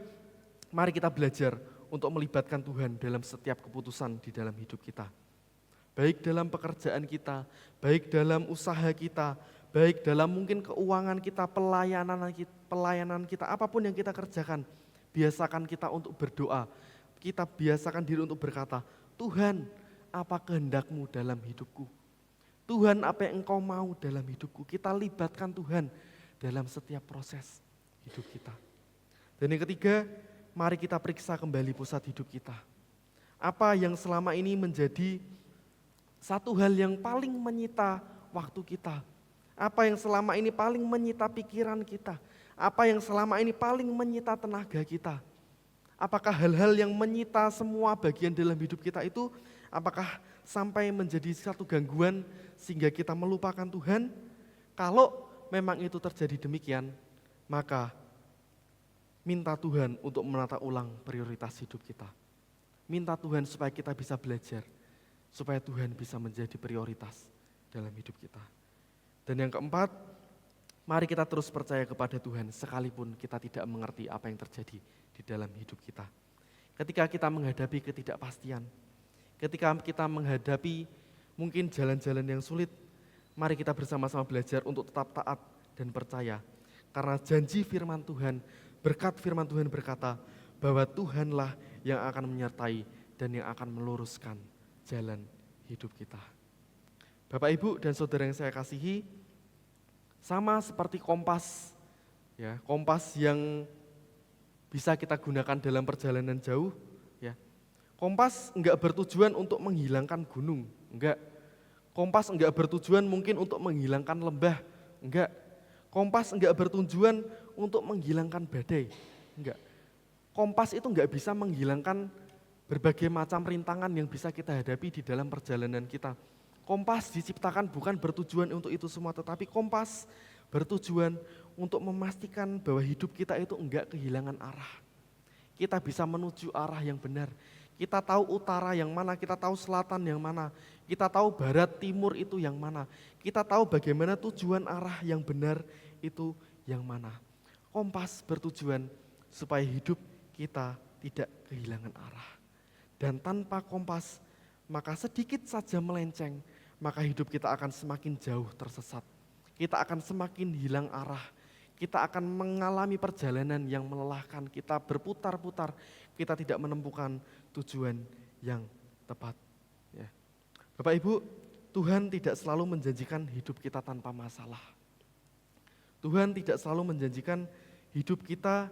S5: mari kita belajar untuk melibatkan Tuhan dalam setiap keputusan di dalam hidup kita. Baik dalam pekerjaan kita, baik dalam usaha kita, baik dalam mungkin keuangan kita, pelayanan kita, apapun yang kita kerjakan, biasakan kita untuk berdoa. Kita biasakan diri untuk berkata, Tuhan, apa kehendak-Mu dalam hidupku? Tuhan, apa yang Engkau mau dalam hidupku? Kita libatkan Tuhan dalam setiap proses hidup kita. Dan yang ketiga, mari kita periksa kembali pusat hidup kita. Apa yang selama ini menjadi satu hal yang paling menyita waktu kita? Apa yang selama ini paling menyita pikiran kita? Apa yang selama ini paling menyita tenaga kita? Apakah hal-hal yang menyita semua bagian dalam hidup kita itu Apakah sampai menjadi satu gangguan sehingga kita melupakan Tuhan? Kalau memang itu terjadi demikian, maka minta Tuhan untuk menata ulang prioritas hidup kita. Minta Tuhan supaya kita bisa belajar, supaya Tuhan bisa menjadi prioritas dalam hidup kita. Dan yang keempat, mari kita terus percaya kepada Tuhan sekalipun kita tidak mengerti apa yang terjadi di dalam hidup kita. Ketika kita menghadapi ketidakpastian, ketika kita menghadapi mungkin jalan-jalan yang sulit, mari kita bersama-sama belajar untuk tetap taat dan percaya. Karena janji firman Tuhan, berkat firman Tuhan berkata bahwa Tuhanlah yang akan menyertai dan yang akan meluruskan jalan hidup kita. Bapak, Ibu, dan saudara yang saya kasihi, sama seperti kompas, ya, kompas yang bisa kita gunakan dalam perjalanan jauh, ya. Kompas enggak bertujuan untuk menghilangkan gunung, enggak. Kompas enggak bertujuan mungkin untuk menghilangkan lembah, enggak. Kompas enggak bertujuan untuk menghilangkan badai, enggak. Kompas itu enggak bisa menghilangkan berbagai macam rintangan yang bisa kita hadapi di dalam perjalanan kita. Kompas diciptakan bukan bertujuan untuk itu semua, tetapi kompas bertujuan untuk memastikan bahwa hidup kita itu enggak kehilangan arah. Kita bisa menuju arah yang benar. Kita tahu utara yang mana, kita tahu selatan yang mana, kita tahu barat timur itu yang mana. Kita tahu bagaimana tujuan arah yang benar itu yang mana. Kompas bertujuan supaya hidup kita tidak kehilangan arah. Dan tanpa kompas, maka sedikit saja melenceng, maka hidup kita akan semakin jauh tersesat. Kita akan semakin hilang arah. Kita akan mengalami perjalanan yang melelahkan. Kita berputar-putar, kita tidak menemukan tujuan yang tepat. Ya. Bapak Ibu, Tuhan tidak selalu menjanjikan hidup kita tanpa masalah. Tuhan tidak selalu menjanjikan hidup kita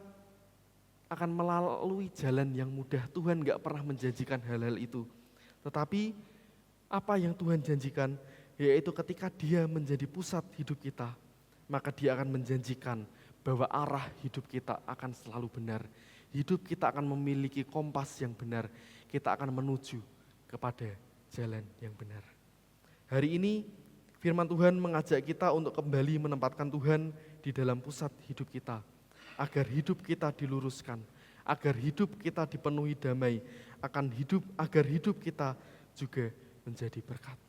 S5: akan melalui jalan yang mudah. Tuhan gak pernah menjanjikan hal-hal itu. Tetapi apa yang Tuhan janjikan, yaitu ketika Dia menjadi pusat hidup kita, maka Dia akan menjanjikan bahwa arah hidup kita akan selalu benar. Hidup kita akan memiliki kompas yang benar. Kita akan menuju kepada jalan yang benar. Hari ini firman Tuhan mengajak kita untuk kembali menempatkan Tuhan di dalam pusat hidup kita, agar hidup kita diluruskan, agar hidup kita dipenuhi damai, agar hidup kita juga menjadi berkat.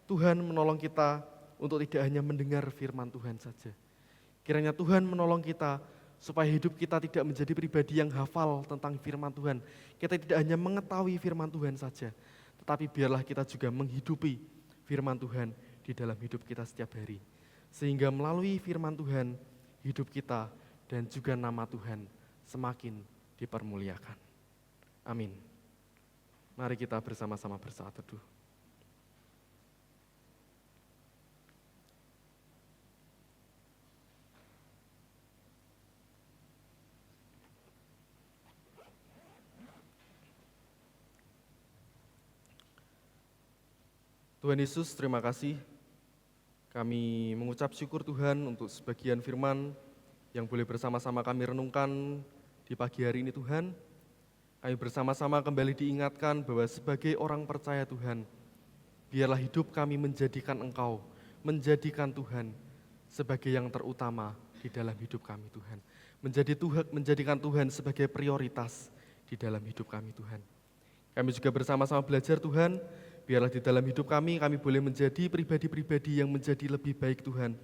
S5: Tuhan menolong kita untuk tidak hanya mendengar firman Tuhan saja. Kiranya Tuhan menolong kita supaya hidup kita tidak menjadi pribadi yang hafal tentang firman Tuhan. Kita tidak hanya mengetahui firman Tuhan saja, tetapi biarlah kita juga menghidupi firman Tuhan di dalam hidup kita setiap hari. Sehingga melalui firman Tuhan, hidup kita dan juga nama Tuhan semakin dipermuliakan. Amin. Mari kita bersama-sama bersaat teduh. Tuhan Yesus, terima kasih. Kami mengucap syukur Tuhan untuk sebagian firman yang boleh bersama-sama kami renungkan di pagi hari ini Tuhan. Kami bersama-sama kembali diingatkan bahwa sebagai orang percaya Tuhan, biarlah hidup kami menjadikan Engkau, menjadikan Tuhan sebagai yang terutama di dalam hidup kami Tuhan. Menjadikan Tuhan sebagai prioritas di dalam hidup kami Tuhan. Kami juga bersama-sama belajar Tuhan, biarlah di dalam hidup kami boleh menjadi pribadi-pribadi yang menjadi lebih baik Tuhan.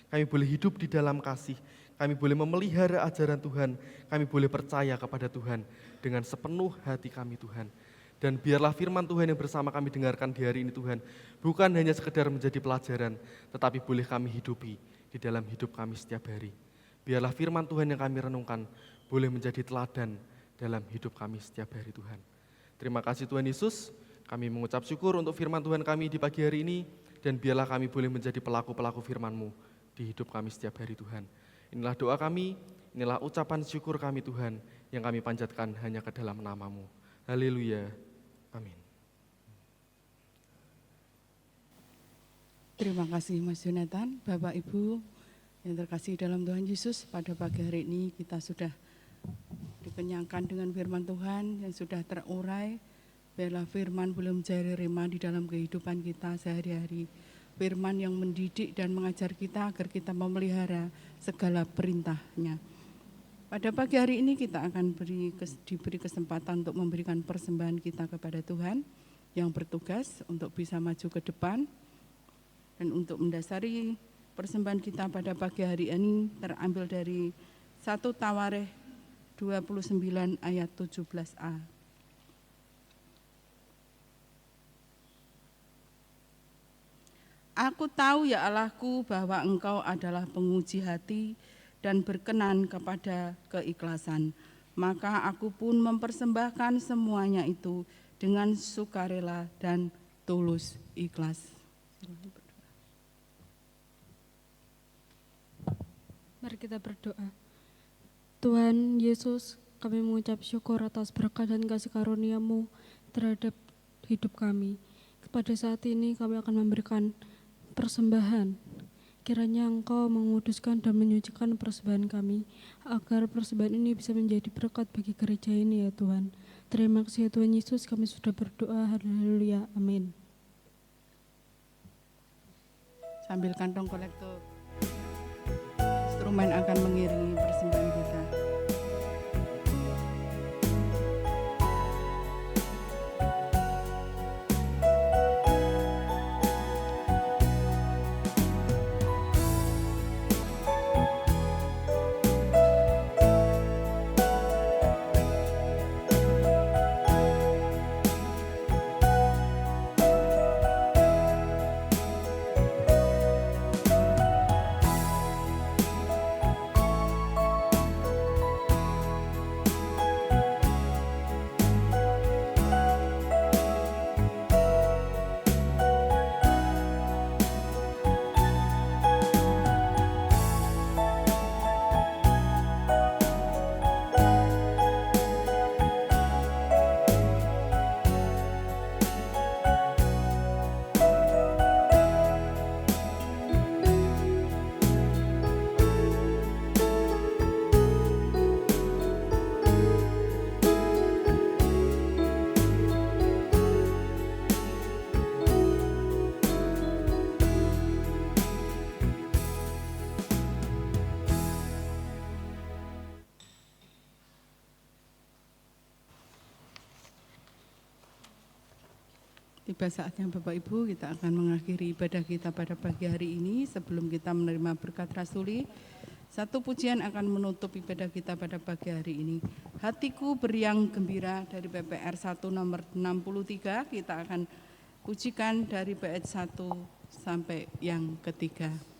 S5: Kami boleh hidup di dalam kasih, kami boleh memelihara ajaran Tuhan, kami boleh percaya kepada Tuhan dengan sepenuh hati kami Tuhan. Dan biarlah firman Tuhan yang bersama kami dengarkan di hari ini Tuhan, bukan hanya sekedar menjadi pelajaran, tetapi boleh kami hidupi di dalam hidup kami setiap hari. Biarlah firman Tuhan yang kami renungkan boleh menjadi teladan dalam hidup kami setiap hari Tuhan. Terima kasih Tuhan Yesus. Kami mengucap syukur untuk firman Tuhan kami di pagi hari ini, dan biarlah kami boleh menjadi pelaku-pelaku firman-Mu di hidup kami setiap hari Tuhan. Inilah doa kami, inilah ucapan syukur kami Tuhan, yang kami panjatkan hanya ke dalam nama-Mu. Haleluya. Amin.
S3: Terima kasih Mas Jonathan, Bapak Ibu yang terkasih dalam Tuhan Yesus. Pada pagi hari ini kita sudah dikenyangkan dengan firman Tuhan yang sudah terurai Biarlah firman boleh menjadi rema di dalam kehidupan kita sehari-hari. Firman yang mendidik dan mengajar kita agar kita memelihara segala perintah-Nya. Pada pagi hari ini kita akan diberi kesempatan untuk memberikan persembahan kita kepada Tuhan yang bertugas untuk bisa maju ke depan. Dan untuk mendasari persembahan kita pada pagi hari ini terambil dari 1 Tawarikh 29 ayat 17a. Aku tahu ya Allahku bahwa Engkau adalah penguji hati dan berkenan kepada keikhlasan. Maka aku pun mempersembahkan semuanya itu dengan sukarela dan tulus ikhlas.
S6: Mari kita berdoa. Tuhan Yesus, kami mengucap syukur atas berkat dan kasih karunia-Mu terhadap hidup kami. Pada saat ini kami akan memberikan persembahan. Kiranya Engkau menguduskan dan menyucikan persembahan kami, agar persembahan ini bisa menjadi berkat bagi gereja ini ya Tuhan. Terima kasih ya Tuhan Yesus, kami sudah berdoa. Haleluya, amin.
S3: Sambil kantong kolektor, instrumen akan mengiringi persembahan kita. Tiba saatnya Bapak Ibu, kita akan mengakhiri ibadah kita pada pagi hari ini. Sebelum kita menerima berkat rasuli, satu pujian akan menutup ibadah kita pada pagi hari ini. Hatiku beriang gembira dari PPR 1 nomor 63. Kita akan pujikan dari bait 1 sampai yang ketiga.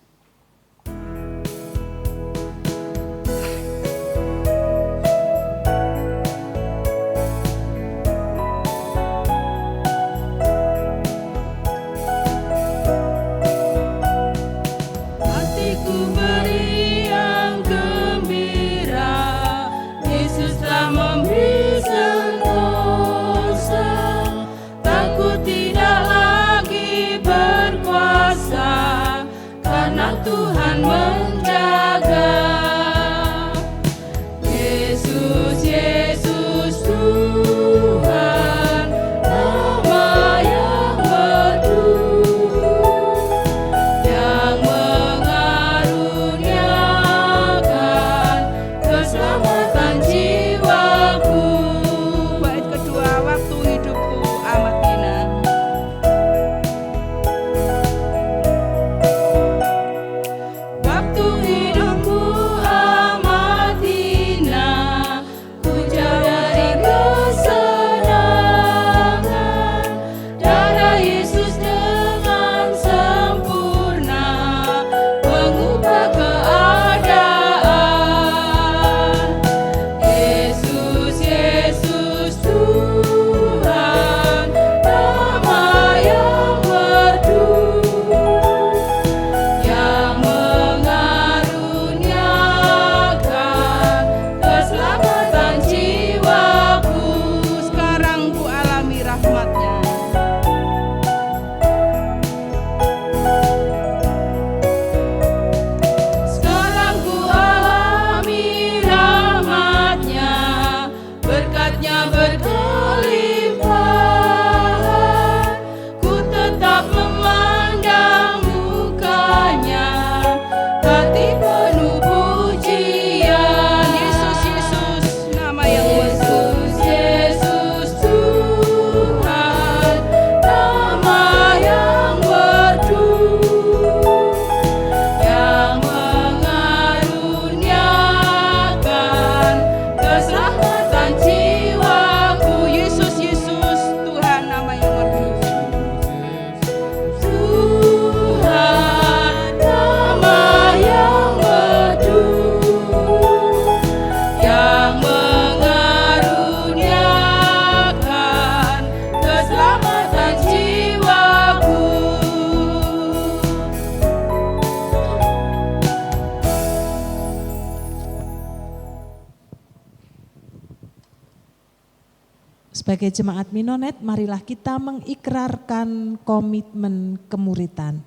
S2: Sebagai jemaat Minonet, marilah kita mengikrarkan komitmen kemuritan.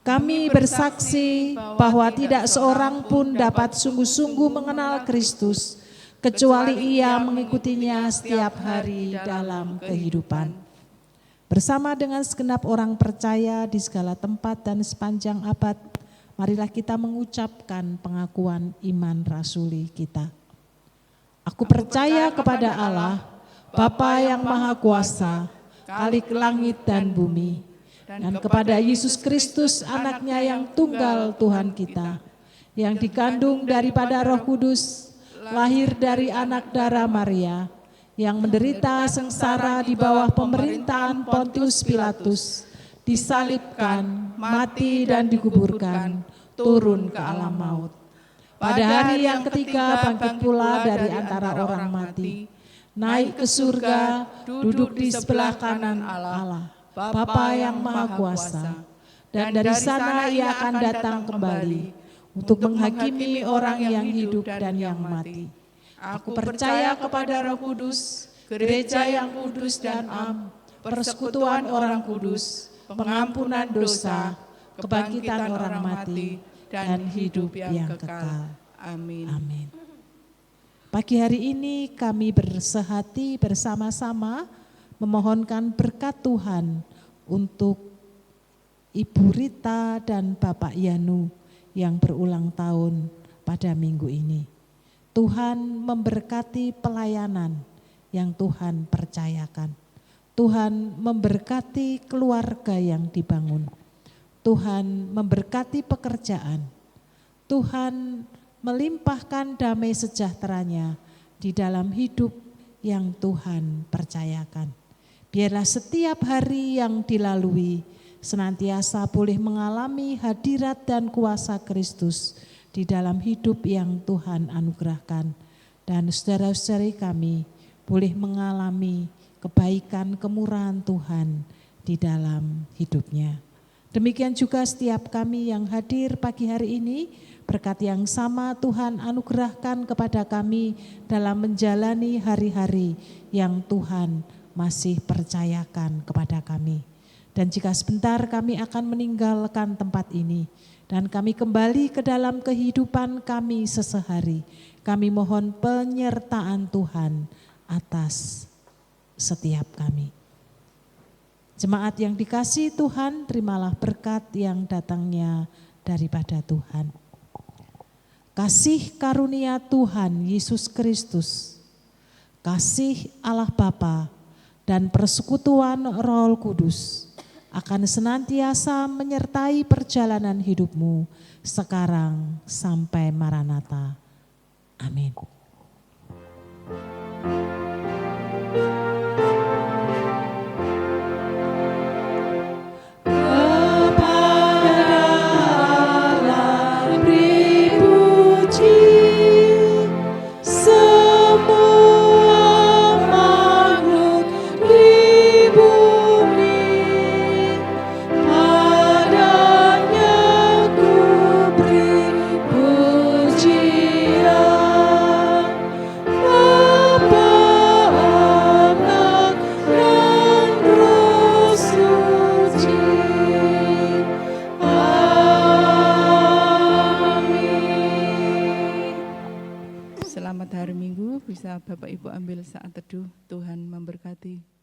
S2: Kami bersaksi bahwa tidak seorang pun dapat sungguh-sungguh mengenal Kristus, kecuali ia mengikutinya setiap hari dalam kehidupan. Bersama dengan segenap orang percaya di segala tempat dan sepanjang abad, marilah kita mengucapkan pengakuan iman rasuli kita. Aku percaya kepada Allah, Bapa yang Maha Kuasa, Khalik langit dan bumi, dan kepada Yesus Kristus, anaknya yang tunggal Tuhan kita, yang dikandung daripada Roh Kudus, lahir dari anak darah Maria, yang menderita sengsara di bawah pemerintahan Pontius Pilatus, disalibkan, mati dan dikuburkan, turun ke alam maut. Pada hari yang ketiga bangkit pula dari antara orang mati, naik ke surga, duduk di sebelah kanan Allah, Bapa yang Maha Kuasa. Dan dari sana ia akan datang kembali untuk menghakimi orang yang hidup dan yang mati. Aku percaya kepada Roh Kudus, gereja yang kudus dan am, persekutuan orang kudus, pengampunan dosa, kebangkitan orang mati, dan hidup yang kekal.
S3: Amin.
S2: Amin. Pagi hari ini kami bersehati bersama-sama memohonkan berkat Tuhan untuk Ibu Rita dan Bapak Yanu yang berulang tahun pada minggu ini. Tuhan memberkati pelayanan yang Tuhan percayakan. Tuhan memberkati keluarga yang dibangun. Tuhan memberkati pekerjaan. Tuhan melimpahkan damai sejahteranya di dalam hidup yang Tuhan percayakan. Biarlah setiap hari yang dilalui senantiasa boleh mengalami hadirat dan kuasa Kristus di dalam hidup yang Tuhan anugerahkan. Dan saudara-saudari kami boleh mengalami kebaikan kemurahan Tuhan di dalam hidupnya. Demikian juga setiap kami yang hadir pagi hari ini, berkat yang sama Tuhan anugerahkan kepada kami dalam menjalani hari-hari yang Tuhan masih percayakan kepada kami. Dan jika sebentar kami akan meninggalkan tempat ini dan kami kembali ke dalam kehidupan kami sesehari, kami mohon penyertaan Tuhan atas setiap kami. Jemaat yang dikasihi Tuhan, terimalah berkat yang datangnya daripada Tuhan. Kasih karunia Tuhan Yesus Kristus, kasih Allah Bapa, dan persekutuan Roh Kudus akan senantiasa menyertai perjalanan hidupmu sekarang sampai Maranatha. Amin.
S3: Selamat hari Minggu, bisa Bapak Ibu ambil saat teduh. Tuhan memberkati.